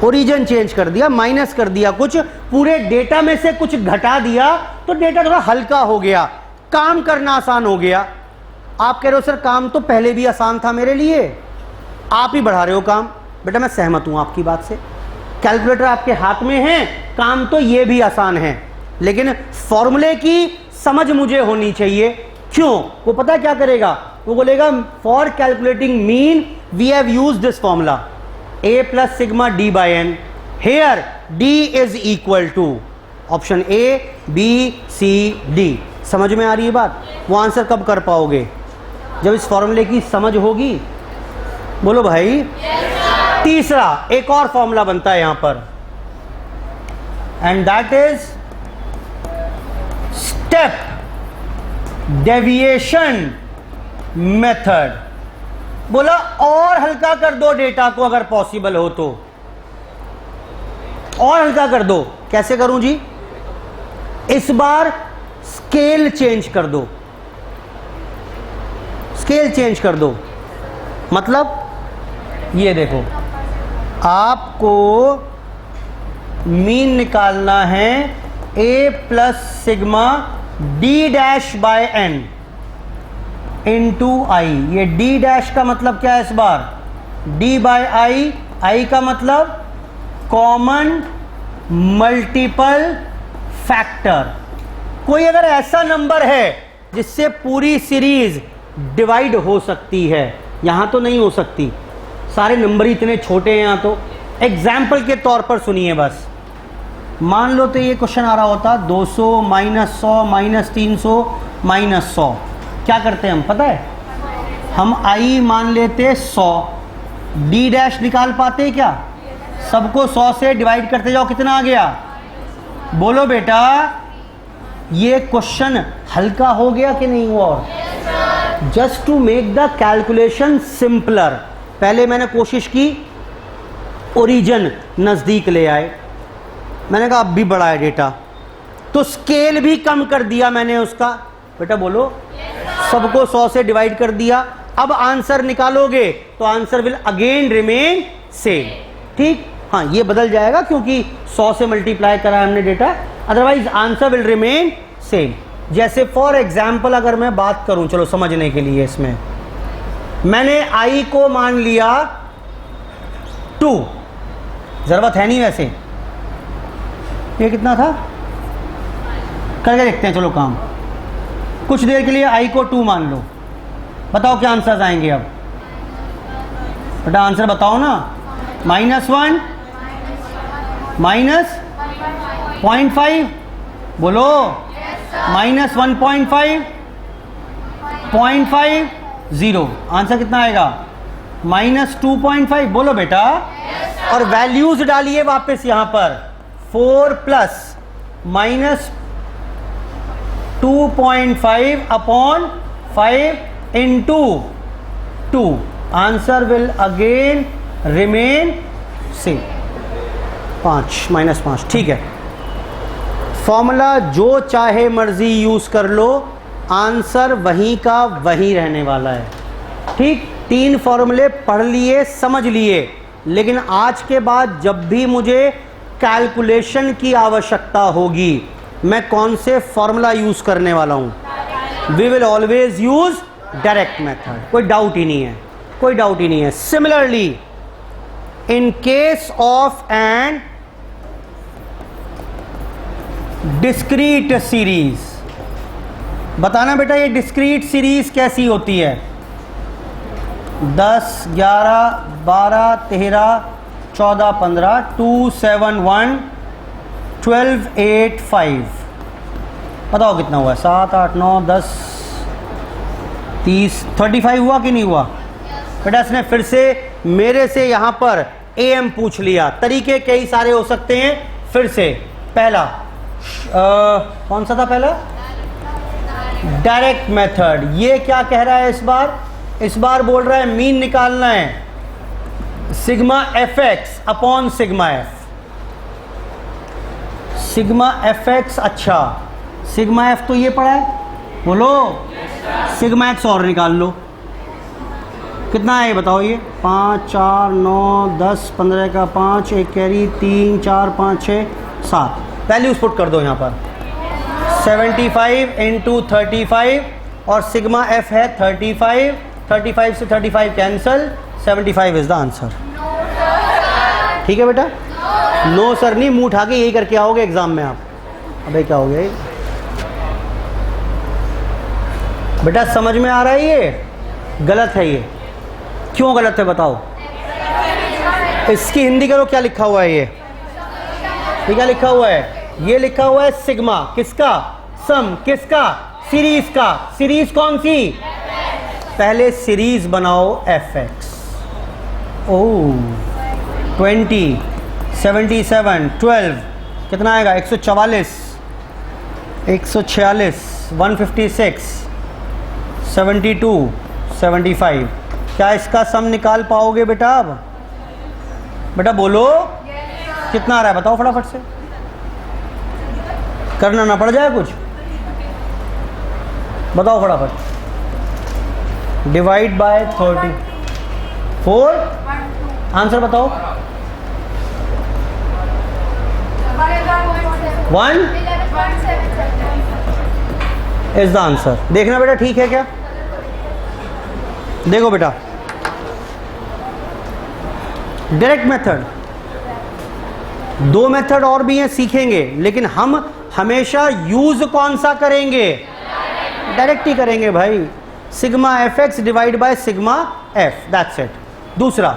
ओरिजिन चेंज कर दिया, माइनस कर दिया, कुछ पूरे डेटा में से कुछ घटा दिया, तो डेटा थोड़ा हल्का हो गया, काम करना आसान हो गया। आप कह रहे हो सर काम तो पहले भी आसान था मेरे लिए, आप ही बढ़ा रहे हो काम। बेटा मैं सहमत हूं आपकी बात से, कैलकुलेटर आपके हाथ में है, काम तो ये भी आसान है, लेकिन फॉर्मूले की समझ मुझे होनी चाहिए। क्यों? वो पता क्या करेगा? वो बोलेगा for calculating mean we have used this formula a plus sigma d by n, here d is equal to option A, B, C, D। समझ में आ रही है बात? वो आंसर कब कर पाओगे? जब इस फॉर्मूले की समझ होगी। बोलो भाई। तीसरा एक और फॉर्मूला बनता है यहां पर, and that is step deviation method. बोला और हल्का कर दो डेटा को, अगर पॉसिबल हो तो और हल्का कर दो। कैसे करूं जी? इस बार स्केल चेंज कर दो, स्केल चेंज कर दो। मतलब ये देखो, आपको मीन निकालना है a plus sigma d dash by n into I. ये d डैश का मतलब क्या है इस बार? d बाय आई। आई का मतलब कॉमन मल्टीपल फैक्टर। कोई अगर ऐसा नंबर है जिससे पूरी सीरीज डिवाइड हो सकती है, यहां तो नहीं हो सकती, सारे नंबर ही इतने छोटे हैं यहां तो, एग्जाम्पल के तौर पर सुनिए बस, मान लो तो ये क्वेश्चन आ रहा होता 200 माइनस 100 माइनस 300 माइनस 100, क्या करते हैं हम पता है, हम आई मान लेते 100, डी डैश निकाल पाते क्या, सबको 100 से डिवाइड करते जाओ, कितना आ गया, बोलो बेटा, ये क्वेश्चन हल्का हो गया कि नहीं हुआ? Just to make the calculation simpler, पहले मैंने कोशिश की ओरिजिन नज़दीक ले आए, मैंने कहा अब भी बड़ा है डेटा, तो स्केल भी कम कर दिया मैंने उसका, बेटा बोलो, सबको 100 से डिवाइड कर दिया, अब आंसर निकालोगे तो answer will again remain same, ठीक, हाँ ये बदल जाएगा क्योंकि 100 से मल्टीप्लाई करा हमने data, otherwise answer will remain same. जैसे फॉर एग्जाम्पल अगर मैं बात करूं, चलो समझने के लिए, इसमें मैंने आई को मान लिया 2, जरूरत है नहीं वैसे, ये कितना था, करके देखते हैं, चलो काम, कुछ देर के लिए आई को 2 मान लो, बताओ क्या आंसर आएंगे अब, बेटा आंसर बताओ ना, -1 माइनस 0.5, बोलो, -1.5 0.5 0, आंसर कितना आएगा, -2.5, बोलो बेटा, और वैल्यूज डालिए वापस यहां पर, 4 plus -2.5 upon 5 into 2, answer will again remain same, 5 -5, ठीक है, फॉर्मूला जो चाहे मर्जी यूज कर लो, आंसर वहीं का वहीं रहने वाला है, ठीक, 3 फॉर्मूले पढ़ लिए, समझ लिए, लेकिन आज के बाद जब भी मुझे कैलकुलेशन की आवश्यकता होगी, मैं कौन से फॉर्मूला यूज करने वाला हूं, we will always use direct method, कोई डाउट ही नहीं है, कोई डाउट ही नहीं है। Similarly in case of an discrete series, बताना बेटा ये डिस्क्रीट सीरीज कैसी होती है, 10 11 12 13 14 15 2 7 1 12 8 5, बताओ कितना हुआ, 7 8 9 10 30 35 हुआ कि नहीं हुआ, बेटा इसने फिर से मेरे से यहां पर एम पूछ लिया, तरीके कई सारे हो सकते हैं, फिर से पहला कौन सा था, पहला डायरेक्ट मेथड, ये क्या कह रहा है इस बार बोल रहा है मीन निकालना है, sigma F x upon sigma F, sigma F x, अच्छा सिग्मा एफ तो ये पड़ा है, बोलो, सिग्मा एक्स और निकाल लो, कितना है ये बताओ, ये 5 4 9 10 15 का 5, एक कैरी, 3 4 5 6 7, वैल्यूज पुट कर दो यहाँ पर, 75 इंटू 35, और सिग्मा एफ है 35, 35 से 35 कैंसल, 75 इज द आंसर, ठीक है बेटा, नो सर नहीं, मुंह उठा के यही करके आओगे एग्जाम में आप, अबे क्या हो गया ये बेटा, समझ में आ रहा है, ये गलत है, ये क्यों गलत है बताओ, इसकी हिंदी करो, क्या लिखा हुआ है ये क्या लिखा हुआ है, ये लिखा हुआ है सिग्मा, किसका, सम, किसका, सीरीज का, सीरीज कौन सी, पहले सीरीज बनाओ एफ एक्स, ओ 20 77 12 कितना आएगा, 144 146 156 72 75, क्या इसका सम निकाल पाओगे बेटा, अब बेटा बोलो, कितना आ रहा है बताओ फटाफट से, करना ना पड़ जाए कुछ, बताओ फटाफट, डिवाइड बाय 34, आंसर बताओ, 1 इज द आंसर, देखना बेटा ठीक है क्या, देखो बेटा, डायरेक्ट मेथड, 2 मेथड और भी हैं सीखेंगे, लेकिन हम हमेशा यूज कौन सा करेंगे, डायरेक्ट ही करेंगे भाई, sigma F X divide by sigma F, that's it. दूसरा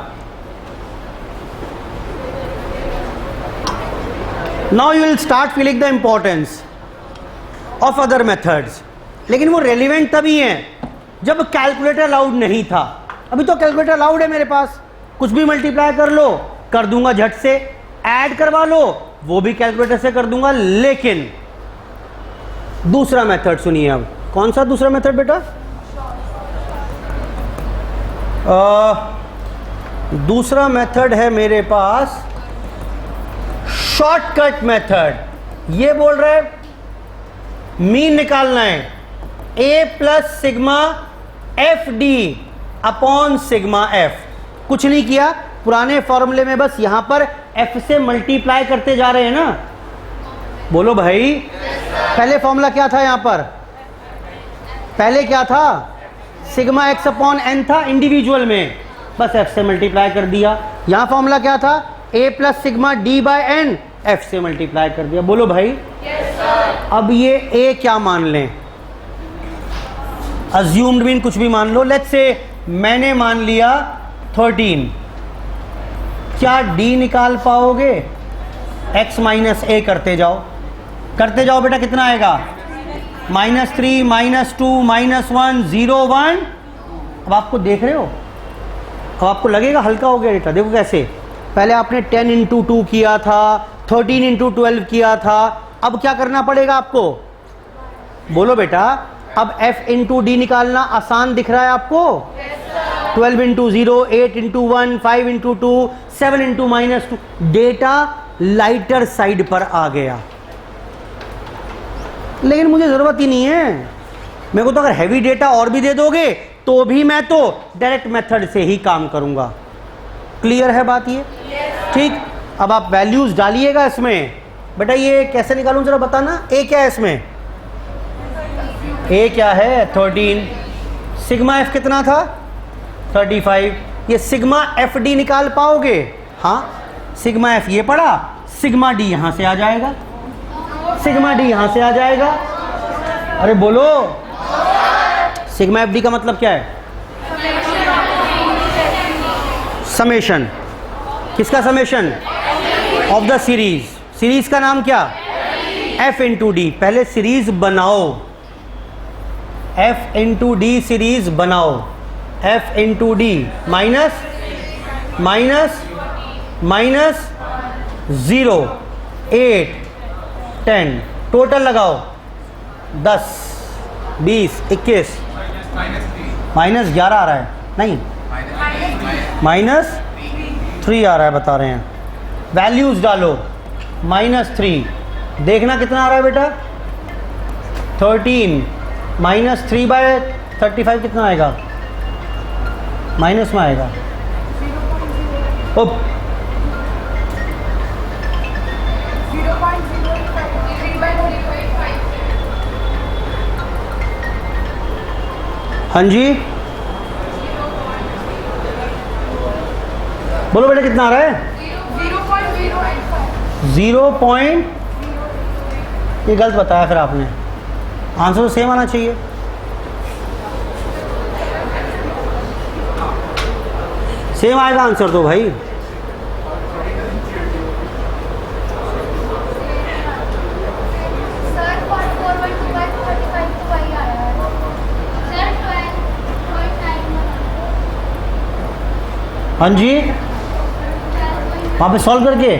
now you will start feeling the importance of other methods. लेकिन वो रेलिवेंट तभी है जब कैलकुलेटर अलाउड नहीं था। अभी तो कैलकुलेटर अलाउड है मेरे पास, कुछ भी मल्टीप्लाई कर लो, कर दूंगा झट से, ऐड करवा लो वो भी कैलकुलेटर से कर दूंगा। लेकिन दूसरा मेथड सुनिए। अब कौन सा दूसरा मेथड बेटा? दूसरा मेथड है मेरे पास शॉर्टकट मेथड। ये बोल रहे मीन निकालना है, A plus sigma F D upon sigma F. कुछ नहीं किया, पुराने फॉर्मूले में बस यहां पर एफ से मल्टीप्लाई करते जा रहे हैं ना। बोलो भाई, पहले फॉर्मूला क्या था यहां पर? पहले क्या था? सिग्मा एक्स अपॉन एन था इंडिविजुअल में, बस एफ से मल्टीप्लाई कर दिया। यहां फॉर्मूला क्या था? A plus sigma D by N, F से मल्टीप्लाई कर दिया। बोलो भाई। अब ये ए क्या मान लें? अज्यूम्ड मीन कुछ भी मान लो। लेट्स से मैंने मान लिया 13। क्या डी निकाल पाओगे? x माइनस ए करते जाओ, करते जाओ बेटा, कितना आएगा? -3 -2 -1 0 1। अब आपको देख रहे हो, अब आपको लगेगा हल्का हो गया डेटा। देखो कैसे, पहले आपने 10 × 2 किया था, 13 × 12 किया था। अब क्या करना पड़ेगा आपको? बोलो बेटा। अब f × d निकालना आसान दिख रहा है आपको? 12 × 0, 8 × 1, 5 × 2, 7 × -2। डेटा लाइटर साइड पर आ गया, लेकिन मुझे जरूरत ही नहीं है। मेरे को तो अगर हैवी डेटा और भी दे दोगे तो भी मैं तो डायरेक्ट मेथड से ही काम करूंगा। क्लियर है बात ये? ठीक। अब आप वैल्यूज डालिएगा इसमें। बेटा ये कैसे निकालूं जरा बताना। ए क्या है इसमें? ए क्या है? 13। सिग्मा एफ कितना था? 35। ये सिग्मा एफ डी निकाल पाओगे? हाँ, सिग्मा एफ ये पड़ा, सिग्मा डी यहां से आ जाएगा, सिग्मा डी यहां से आ जाएगा। अरे बोलो, सिग्मा एफ डी का मतलब क्या है? समेशन। किसका summation? Of the series. Series का नाम क्या? F × D. पहले सीरीज बनाओ, एफ × डी सीरीज बनाओ। F × D minus minus minus 0 8 10 total लगाओ 10 20 21 -11 आ रहा है, नहीं -3 आ रहा है, बता रहे हैं। वैल्यूज डालो, -3। देखना कितना आ रहा है बेटा? 13 -3/35 कितना आएगा? माइनस में आएगा। उप 0.035 हाँ जी बोलो बेटा कितना आ रहा है? 0. ये गलत बताया फिर आपने। आंसर तो सेम आना चाहिए। सेम आएगा आंसर तो भाई। हाँ जी, वहाँ पे सॉल्व करके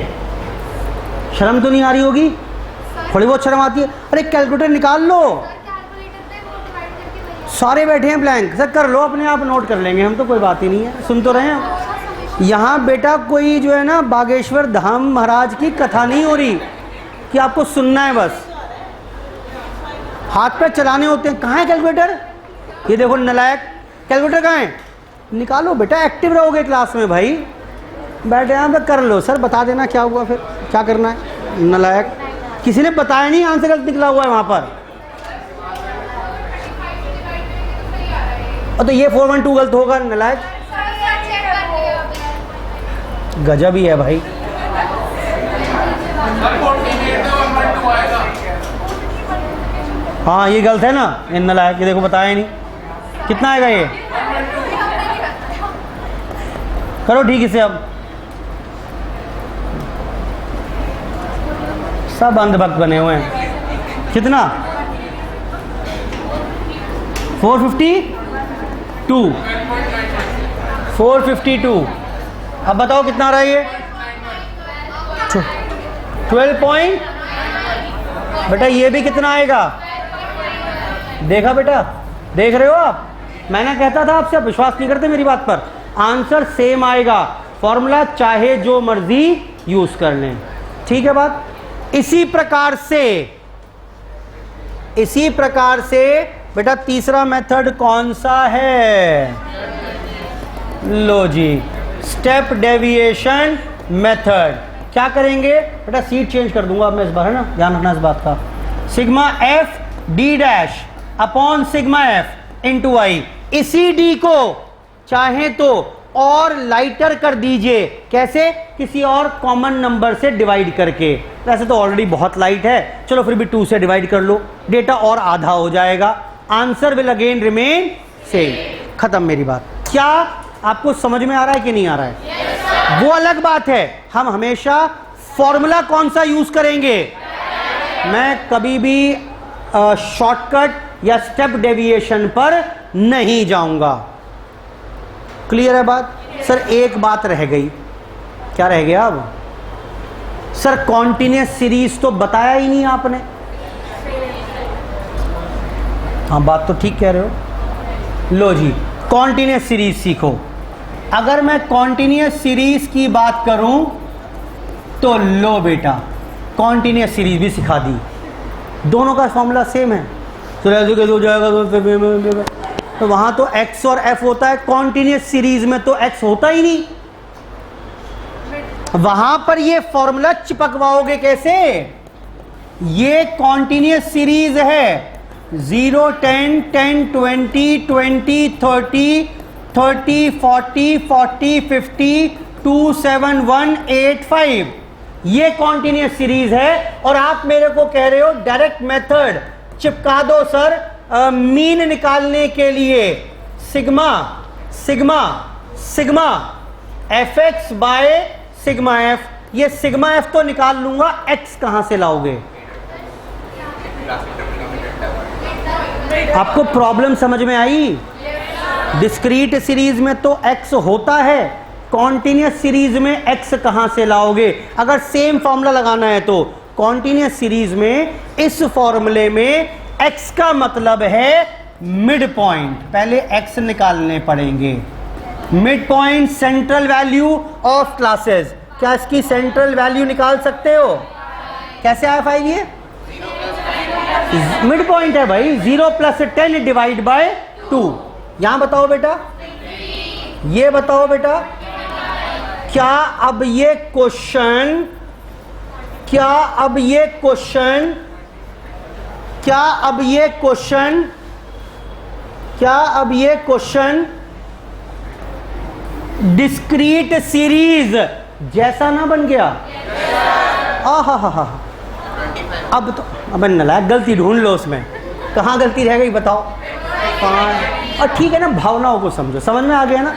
शर्म तो नहीं आ रही होगी? थोड़ी बहुत शर्म आती है। अरे कैलकुलेटर निकाल लो। सारे बैठे हैं ब्लैंक, सर कर लो अपने आप, नोट कर लेंगे हम तो, कोई बात ही नहीं है। सुन तो रहे हैं यहाँ बेटा, कोई जो है ना बागेश्वर धाम महाराज की कथा नहीं हो रही कि आपको सुनना है बस, हाथ पे चलाने होते हैं। कहाँ है कैलकुलेटर? ये देखो नलायक, कैलकुलेटर कहाँ है? निकालो बेटा, एक्टिव रहोगे क्लास में भाई। बैठे यहाँ पे कर लो, सर बता देना क्या हुआ, फिर क्या करना है। नलायक, किसी ने बताया नहीं, आंसर गलत निकला हुआ है वहाँ पर। और तो ये 412 गलत होगा नलायक। गजब ही है भाई। हाँ ये गलत है ना, इन नलायक। ये देखो बताया नहीं, कितना आएगा ये? करो ठीक इसे। अब सब अंधभक्त बने हुए हैं। कितना? 452। 452। अब बताओ कितना आ रहा है ये? 12 पॉइंट। बेटा ये भी कितना आएगा? देखा बेटा, देख रहे हो आप? मैंने कहता था आपसे, आप विश्वास नहीं करते मेरी बात पर। आंसर सेम आएगा, फॉर्मूला चाहे जो मर्जी यूज कर लें। ठीक है बात? इसी प्रकार से बेटा तीसरा मेथड कौन सा है? लो जी, स्टेप डेविएशन मेथड। क्या करेंगे बेटा? सीट चेंज कर दूंगा मैं इस बार, है ना, ध्यान रखना इस बात का। Sigma F D dash upon sigma F into I. इसी डी को चाहे तो और लाइटर कर दीजिए। कैसे? किसी और कॉमन नंबर से डिवाइड करके। वैसे तो ऑलरेडी बहुत लाइट है, चलो फिर भी 2 से डिवाइड कर लो, डेटा और आधा हो जाएगा। Answer will again remain same. खत्म मेरी बात। क्या आपको समझ में आ रहा है कि नहीं आ रहा है? yes, वो अलग बात है। हम हमेशा फॉर्मूला कौन सा यूज करेंगे? मैं कभी भी शॉर्टकट या स्टेप डेविएशन पर नहीं जाऊंगा। क्लियर है बात? सर एक बात रह गई। क्या रह गया अब? सर कॉन्टिन्यूस सीरीज तो बताया ही नहीं आपने। हाँ बात तो ठीक कह रहे हो। लो जी, कॉन्टिन्यूस सीरीज सीखो। अगर मैं कॉन्टिन्यूस सीरीज की बात करूं तो लो बेटा, कॉन्टिन्यूस सीरीज भी सिखा दी। दोनों का फॉर्मूला सेम है। तो हो जाएगा तो वहां तो x और f होता है, कॉन्टिन्यूस सीरीज में तो x होता ही नहीं। वहां पर ये फॉर्मूला चिपकवाओगे कैसे? ये कॉन्टिन्यूस सीरीज है। 0 10 10 20 20 30 30 40 40 50 2 7 1 8 5। ये कॉन्टिन्यूस सीरीज है और आप मेरे को कह रहे हो डायरेक्ट मेथड चिपका दो सर मीन निकालने के लिए। Sigma sigma sigma F x bye sigma F. ये सिग्मा एफ तो निकाल लूंगा, एक्स कहां से लाओगे? आपको प्रॉब्लम समझ में आई? डिस्क्रीट सीरीज में तो x होता है, कॉन्टिन्यूस सीरीज में x कहां से लाओगे? अगर सेम फॉर्मूला लगाना है तो कॉन्टिन्यूस सीरीज में इस फॉर्मूले में x का मतलब है मिड पॉइंट। पहले x निकालने पड़ेंगे। Mid point central value of classes. क्या इसकी सेंट्रल वैल्यू निकाल सकते हो? कैसे आ पाएगी? मिड पॉइंट है भाई, 0 + 10 डिवाइड बाय 2। यहां बताओ बेटा, ये बताओ बेटा, क्या अब ये क्वेश्चन डिस्क्रीट सीरीज जैसा ना बन गया? आहा अब तो अब नलायक गलती ढूंढ लो उसमें, कहाँ गलती रह गई बताओ। 5 और ठीक है ना, भावनाओं को समझो, समझ में आ गया ना?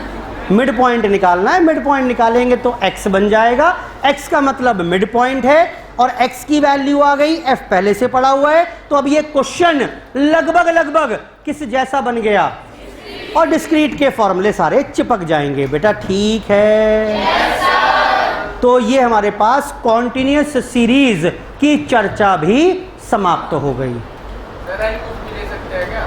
मिड पॉइंट निकालना है, मिड पॉइंट निकालेंगे तो x बन जाएगा। x का मतलब मिड पॉइंट है और x की वैल्यू आ गई, f पहले से पड़ा हुआ है। तो अब ये क्वेश्चन लगभग किस जैसा बन गया? और डिस्क्रीट के फॉर्मूले सारे चिपक जाएंगे बेटा। ठीक है yes, तो ये हमारे पास कॉन्टिन्यूस सीरीज की चर्चा भी समाप्त हो गई। कुछ भी ले सकते हैं क्या?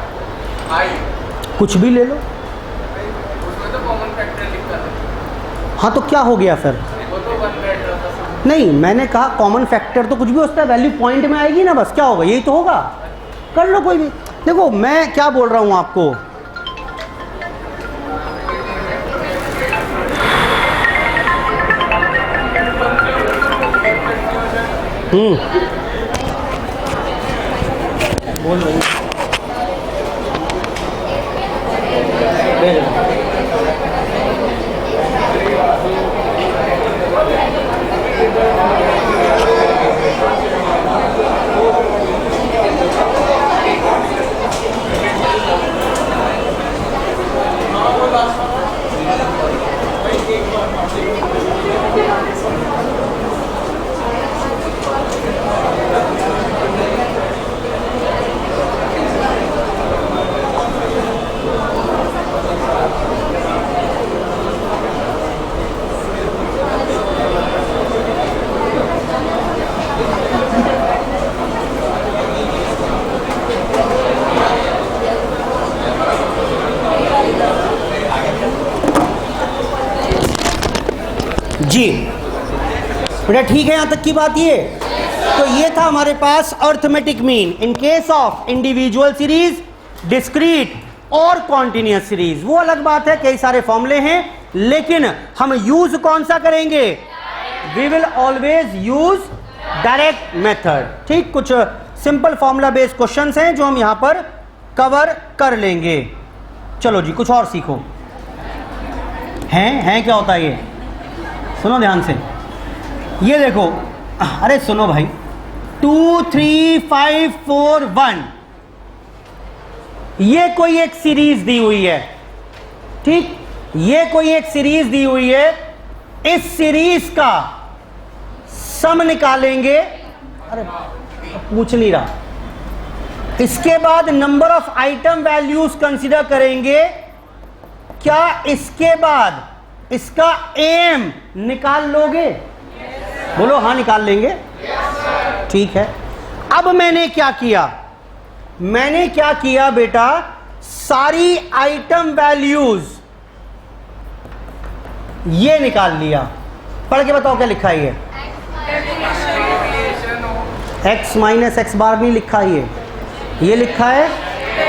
कुछ भी ले लो। उसमें तो कॉमन फैक्टर लिखा था। हाँ तो क्या हो गया फिर? वो तो 1 बैठ रहा था। नहीं, मैंने कहा कॉमन फैक्टर तो कुछ भी होता है, वैल्यू पॉइंट में आएगी ना, बस क्या होगा? यही तो होगा। कर लो कोई भी। देखो मैं क्या बोल रहा हूं आपको, बोल रही जी बेटा ठीक है, यहां तक की बात ये। तो ये था हमारे पास arithmetic mean in case of individual series, discrete और कॉन्टिन्यूअस सीरीज। वो अलग बात है, कई सारे फॉर्मूले हैं, लेकिन हम यूज कौन सा करेंगे? We will always use direct method. ठीक, कुछ सिंपल फॉर्मूला बेस्ड क्वेश्चंस हैं जो हम यहां पर कवर कर लेंगे। चलो जी, कुछ और सीखो। हैं क्या होता है ये? सुनो ध्यान से, ये देखो, अरे सुनो भाई, 2 3 5 4 1, ये कोई एक सीरीज दी हुई है। ठीक, ये कोई एक सीरीज दी हुई है, इस सीरीज का सम निकालेंगे। अरे पूछ नहीं रहा। इसके बाद number of item values consider करेंगे। क्या इसके बाद इसका एम निकाल लोगे? बोलो हाँ, निकाल लेंगे। ठीक है, अब मैंने क्या किया? मैंने क्या किया बेटा, सारी आइटम वैल्यूज ये निकाल लिया। पढ़ के बताओ क्या लिखा है? एक्स माइनस एक्स बार नहीं लिखा, ये लिखा है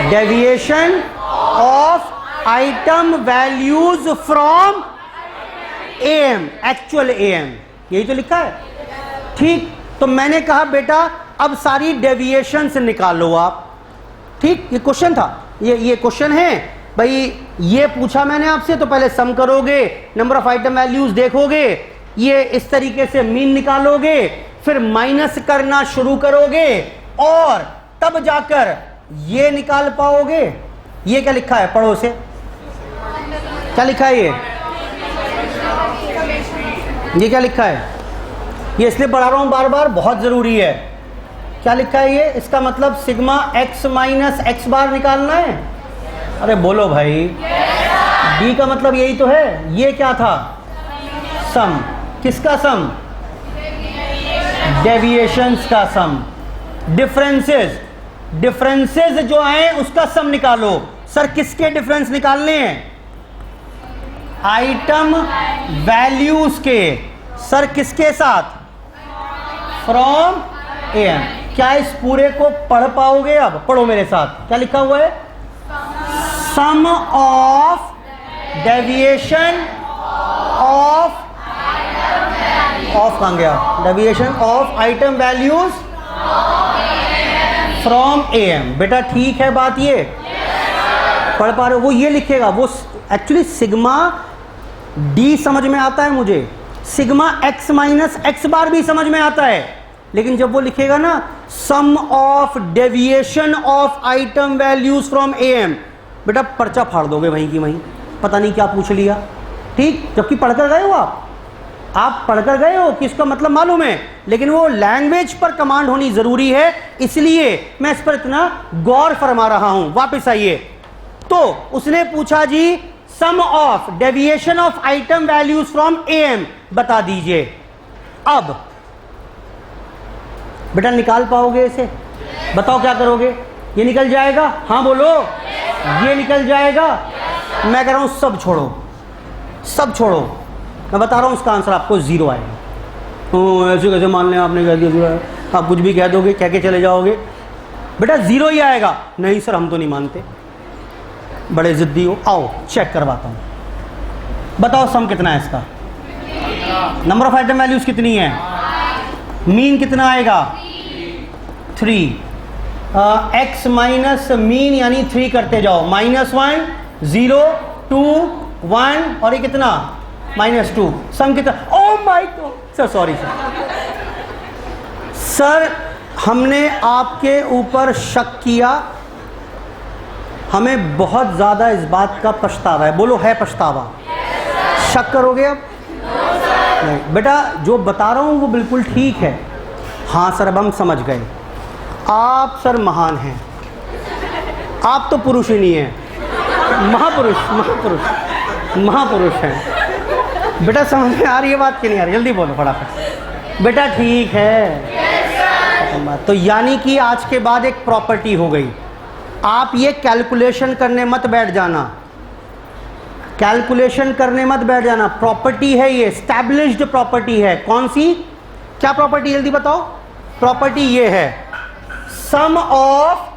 deviation of item values from M, actual M, यही तो लिखा है। ठीक, तो मैंने कहा बेटा अब सारी डेविएशन से निकालो आप। ठीक, ये क्वेश्चन था, ये क्वेश्चन है भाई, ये पूछा मैंने आपसे, तो पहले सम करोगे, नंबर ऑफ आइटम वैल्यूज देखोगे, ये इस तरीके से मीन निकालोगे, फिर माइनस करना शुरू करोगे और तब जाकर ये निकाल पाओगे। ये क्या लिखा है? पढ़ो से, क्या लिखा है ये क्या लिखा है? ये इसलिए पढ़ा रहा हूं बार बार, बहुत जरूरी है। क्या लिखा है ये? इसका मतलब सिग्मा एक्स माइनस एक्स बार निकालना है। अरे बोलो भाई, डी का मतलब यही तो है। ये क्या था? सम। किसका सम? डेविएशंस का सम। डिफरेंसेस जो आए उसका सम निकालो। सर किसके डिफरेंस निकालने हैं? आइटम वैल्यूज के। सर किसके साथ? From M. क्या इस पूरे को पढ़ पाओगे? अब पढ़ो मेरे साथ, क्या लिखा हुआ है? सम ऑफ डेविएशन ऑफ कहां गया? Deviation of item values from M. बेटा ठीक है बात, ये पढ़ पा रहे हो? वो ये लिखेगा, वो एक्चुअली सिग्मा डी समझ में आता है मुझे, सिग्मा एक्स माइनस एक्स बार भी समझ में आता है, लेकिन जब वो लिखेगा ना sum of deviation of item values from M, बेटा पर्चा फाड़ दोगे वहीं की वहीं, पता नहीं क्या पूछ लिया। ठीक, जबकि पढ़कर गए हो आप पढ़कर गए हो कि इसका मतलब मालूम है, लेकिन वो लैंग्वेज पर कमांड होनी जरूरी है, इसलिए मैं इस पर इतना गौर फरमा रहा हूं। वापस आइए, तो उसने पूछा जी sum of deviation of item values from M बता दीजिए। अब बेटा निकाल पाओगे इसे? बताओ क्या करोगे? ये निकल जाएगा? हाँ बोलो, ये निकल जाएगा। मैं कह रहा हूं सब छोड़ो, सब छोड़ो, मैं बता रहा हूं इसका आंसर आपको जीरो आएगा। ऐसे कैसे मान लें, आपने कह दिया, आप कुछ भी कह दोगे, कह के चले जाओगे, बेटा जीरो ही आएगा। नहीं सर हम तो नहीं मानते, बड़े जिद्दी हो। आओ चेक करवाता हूं, बताओ सम कितना है इसका? नंबर ऑफ आइटम वैल्यूज कितनी है? मीन कितना आएगा? 3। एक्स माइनस मीन यानी 3 करते जाओ, -1 0 2 1 और ये कितना? -2। सम कितना? Oh my God sir, sorry sir, हमने आपके ऊपर शक किया, हमें बहुत ज्यादा इस बात का पछतावा है। बोलो है पछतावा? शक करोगे अब? नहीं बेटा, जो बता रहा हूं वो बिल्कुल ठीक है। हाँ सर अब हम समझ गए, आप सर महान हैं, आप तो पुरुष ही नहीं हैं, महापुरुष हैं। बेटा समझ में आ रही है बात कि नहीं आ रही? जल्दी बोलो फटाफट। बेटा ठीक है। तो यानी कि आज के बाद एक प्रॉपर्टी हो गई, आप ये कैलकुलेशन करने मत बैठ जाना कैलकुलेशन करने मत बैठ जाना, प्रॉपर्टी है ये, एस्टैब्लिश्ड प्रॉपर्टी है। कौन सी, क्या प्रॉपर्टी, जल्दी बताओ। प्रॉपर्टी ये है, sum of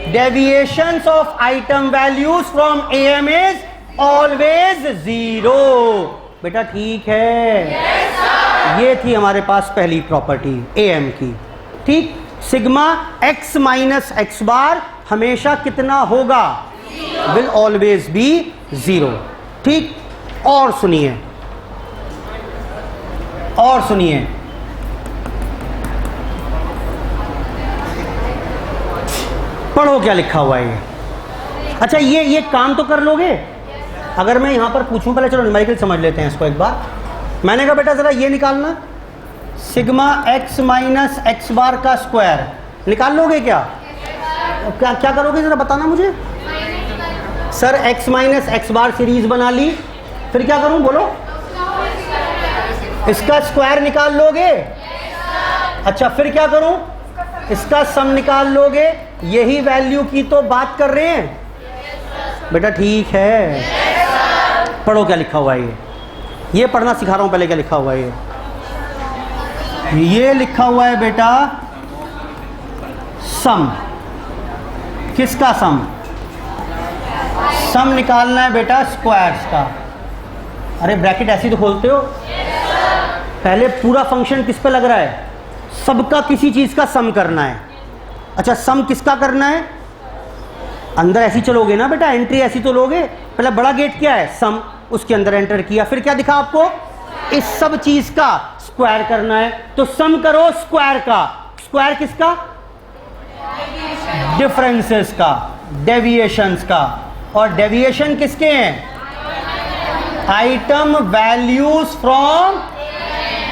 deviations of item values from AM is always 0। बेटा ठीक है, ये थी हमारे पास पहली प्रॉपर्टी AM की। ठीक, सिग्मा x माइनस एक्स बार हमेशा कितना होगा, विल ऑलवेज बी 0। ठीक, और सुनिए, और सुनिए, पढ़ो क्या लिखा हुआ है ये। अच्छा, ये काम तो कर लोगे। अगर मैं यहां पर पूछूं, पहले चलो न्यूमेरिकल समझ लेते हैं इसको एक बार। मैंने कहा बेटा जरा ये निकालना, sigma x minus X bar का स्क्वायर निकाल लोगे क्या? क्या क्या करोगे जरा बताना मुझे। सर x माइनस एक्स बार सीरीज बना ली, फिर क्या करूं बोलो? इसका स्क्वायर निकाल लोगे? अच्छा, फिर क्या करूं? इसका सम निकाल लोगे? यही वैल्यू की तो बात कर रहे हैं बेटा, ठीक है। पढ़ो क्या लिखा हुआ है ये पढ़ना सिखा रहा हूं। पहले क्या लिखा हुआ है ये लिखा हुआ है बेटा, सम। किसका सम? सम निकालना है बेटा स्क्वायर्स का। अरे ब्रैकेट ऐसी तो खोलते हो। पहले पूरा फंक्शन किस पे लग रहा है? सबका किसी चीज का सम करना है। अच्छा, सम किसका करना है? अंदर ऐसी चलोगे ना बेटा, एंट्री ऐसी तो लोगे। पहले बड़ा गेट क्या है? सम, उसके अंदर एंटर किया, फिर क्या दिखा आपको? इस सब चीज का स्क्वायर करना है, तो सम करो स्क्वायर का। स्क्वायर किसका? डिफरेंसेस का, डेविएशंस का। और डेविएशन किसके हैं? Item values from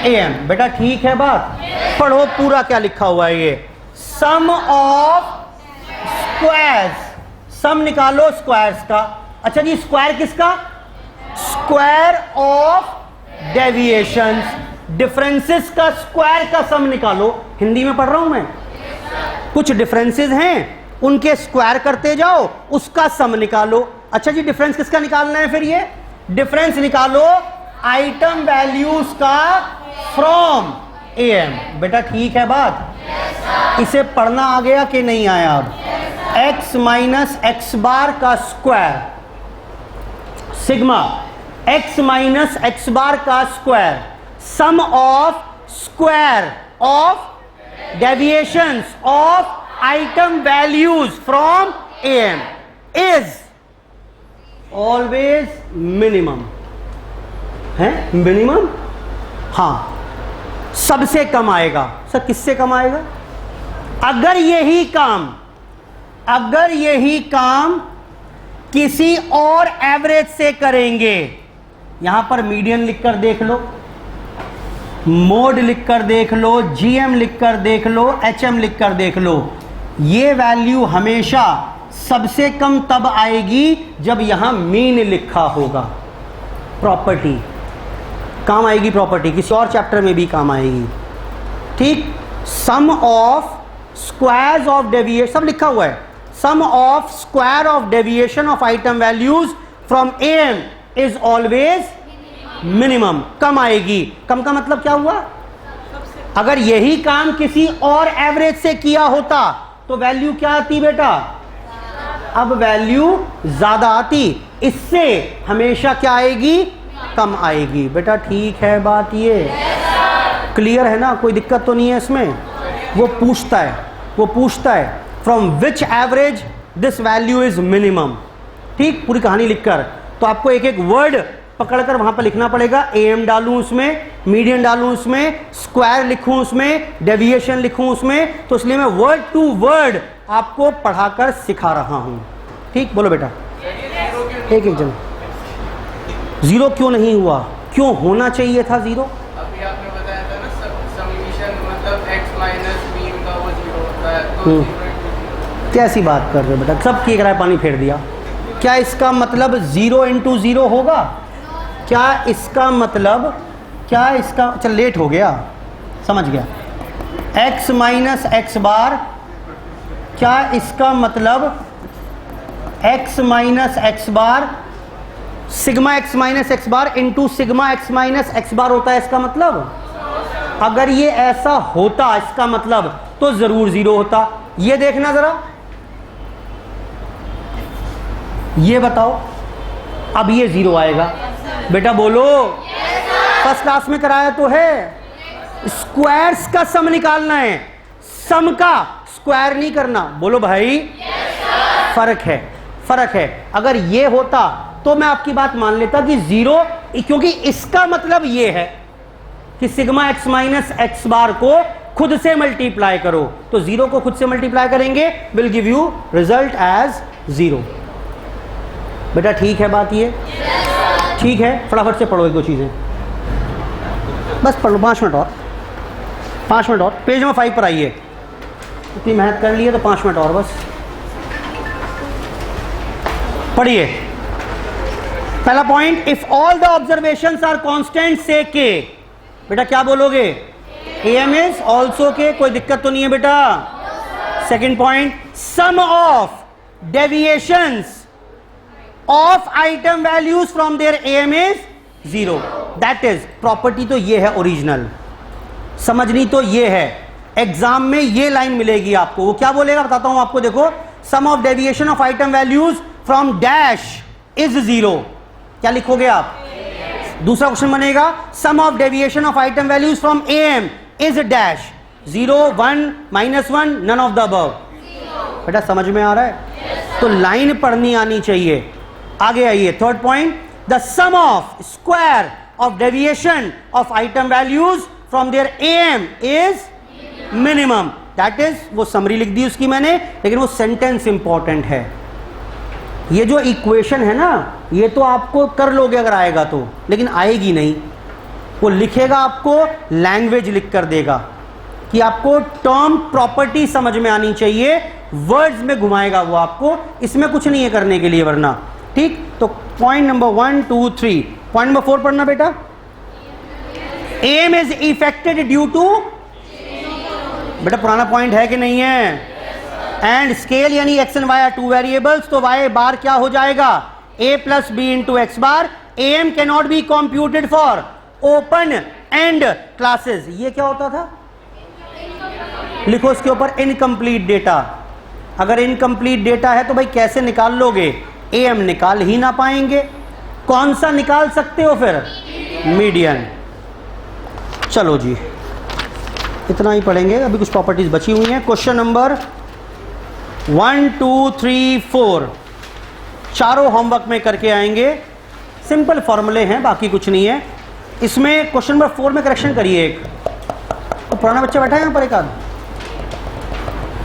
AM। बेटा ठीक है बात। पढ़ो पूरा क्या लिखा हुआ है ये, सम ऑफ स्क्वायर्स। सम निकालो स्क्वायर्स का। अच्छा जी, स्क्वायर किसका? Square of deviations. डिफरेंसेस का स्क्वायर का सम निकालो। हिंदी में पढ़ रहा हूं मैं। कुछ डिफरेंसेस हैं, उनके स्क्वायर करते जाओ, उसका सम निकालो। अच्छा जी, डिफरेंस किसका निकालना है? फिर ये डिफरेंस निकालो आइटम वैल्यूज का फ्रॉम AM। बेटा ठीक है बात। इसे पढ़ना आ गया कि नहीं आया? अब x माइनस एक्स बार का square, sigma x minus X bar का square, sum of square of deviations of item values from AM is always minimum. है मिनिमम? हाँ, सबसे कम आएगा। सर किससे कम आएगा? अगर यही काम किसी और एवरेज से करेंगे, यहां पर मीडियन लिखकर देख लो, मोड लिखकर देख लो, GM लिखकर देख लो, HM लिखकर देख लो, ये वैल्यू हमेशा सबसे कम तब आएगी जब यहां मीन लिखा होगा। प्रॉपर्टी काम आएगी, प्रॉपर्टी किसी और चैप्टर में भी काम आएगी। ठीक, sum of squares of deviation, सब लिखा हुआ है। Sum of square of deviation of item values from AM is always minimum. कम आएगी। कम का मतलब क्या हुआ? अगर यही काम किसी और एवरेज से किया होता तो वैल्यू क्या आती बेटा? अब वैल्यू ज्यादा आती। इससे हमेशा क्या आएगी? कम आएगी। बेटा ठीक है बात, ये क्लियर है ना? कोई दिक्कत तो नहीं है इसमें? वो पूछता है from which average this value is minimum. ठीक, पूरी कहानी लिखकर, तो आपको एक एक वर्ड पकड़कर वहां पर लिखना पड़ेगा। AM डालूं उसमें, मीडियन डालूं उसमें, स्क्वायर लिखूं उसमें, डेविएशन लिखूं उसमें। तो इसलिए मैं वर्ड टू वर्ड आपको पढ़ाकर सिखा रहा हूं। ठीक, बोलो बेटा। एक जन, 0 क्यों नहीं हुआ? क्यों होना चाहिए था 0? अभी आपने बताया था ना, समेशन मतलब x माइनस मीन का वो 0 होता है, तो 0 कैसी बात कर रहे हो बेटा? सब की किराया पानी फेर दिया। क्या इसका मतलब 0 इंटू 0 होगा? क्या इसका मतलब, क्या इसका, चल लेट हो गया, समझ गया। x माइनस एक्स बार, क्या इसका मतलब x minus X bar sigma X minus X bar into sigma X minus X bar होता है। इसका मतलब अगर ये ऐसा होता, इसका मतलब तो जरूर जीरो होता। ये देखना जरा, ये बताओ अब ये जीरो आएगा। बेटा बोलो, फर्स्ट क्लास में कराया तो है। स्क्वायर्स का सम निकालना है, सम का स्क्वायर नहीं करना। बोलो भाई, फर्क है, फर्क है। अगर ये होता तो मैं आपकी बात मान लेता कि जीरो, क्योंकि इसका मतलब ये है कि सिग्मा एक्स माइनस एक्स बार को खुद से मल्टीप्लाई करो, तो जीरो को खुद से मल्टीप्लाई करेंगे, will give you result as zero. बेटा ठीक है बात ये? ठीक है, फटाफट से पढ़ो एक दो चीजें, बस पढ़ लो, 5 मिनट और, 5 मिनट और। पेज नंबर 5 पर आइए। इतनी मेहनत कर ली है तो 5 मिनट और बस पढ़िए। पहला point, if all the observations are constant से के। बेटा क्या बोलोगे? एम इज ऑल्सो के, कोई दिक्कत तो नहीं है बेटा? Second point, sum of deviations of item values from their M is zero. That is property तो ये है ओरिजिनल, समझनी तो ये है। एग्जाम में ये लाइन मिलेगी आपको, वो क्या बोलेगा बताता हूं आपको। देखो, sum of deviation of item values from dash is zero. क्या लिखोगे आप? दूसरा क्वेश्चन बनेगा, sum of deviation of item values from M is dash, 0, 1, -1, none of the above. बेटा समझ में आ रहा है? तो लाइन पढ़नी आनी चाहिए। आगे आइए, third point, the sum of square of deviation of item values from their M is minimum. That is, वो समरी लिख दी उसकी मैंने, लेकिन वो सेंटेंस इंपॉर्टेंट है। ये जो इक्वेशन है ना, ये तो आपको कर लोगे अगर आएगा तो, लेकिन आएगी नहीं। वो लिखेगा आपको, लैंग्वेज लिख कर देगा कि आपको टर्म प्रॉपर्टी समझ में आनी चाहिए, वर्ड्स में घुमाएगा वो आपको, इसमें कुछ नहीं है करने के लिए वरना। ठीक, तो पॉइंट नंबर 1, 2, 3। पॉइंट नंबर 4 पढ़ना बेटा। M is effected due to, बेटा पुराना पॉइंट है कि नहीं है? एंड स्केल यानी X and Y are 2 variables, तो वाई बार क्या हो जाएगा? a plus B into X bar. M can not be computed for open end classes. ये क्या होता था? लिखो इसके ऊपर, इनकम्प्लीट डेटा। अगर इनकम्प्लीट डेटा है तो भाई कैसे निकाल लोगे? एम निकाल ही ना पाएंगे। कौन सा निकाल सकते हो फिर? मीडियन। चलो जी, इतना ही पढ़ेंगे, अभी कुछ प्रॉपर्टीज बची हुई हैं। क्वेश्चन नंबर 1, 2, 3, 4 चारों होमवर्क में करके आएंगे। सिंपल फॉर्मूले हैं, बाकी कुछ नहीं है इसमें। क्वेश्चन नंबर 4 में करेक्शन करिए एक। तो पुराना बच्चा बैठा है यहाँ पर एक आध,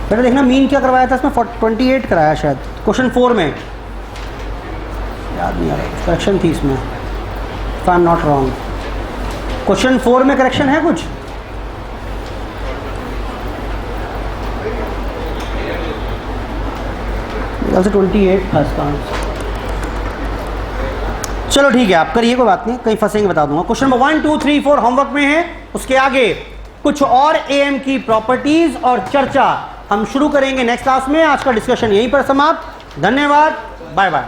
बेटा देखना मीन क्या करवाया था इसमें, 28 कराया शायद। क्वेश्चन 4 में याद नहीं आ रहा, करेक्शन थी इसमें, if I am not wrong. Question 4 में करेक्शन है कुछ? से 28 था इसका आंसर। चलो ठीक है, आप करिए, कोई बात नहीं, कहीं फंसेंगे बता दूंगा। क्वेश्चन नंबर 1, 2, 3, 4 होमवर्क में है। उसके आगे कुछ और एम की प्रॉपर्टीज और चर्चा हम शुरू करेंगे नेक्स्ट क्लास में। आज का डिस्कशन यहीं पर समाप्त। धन्यवाद, बाय बाय।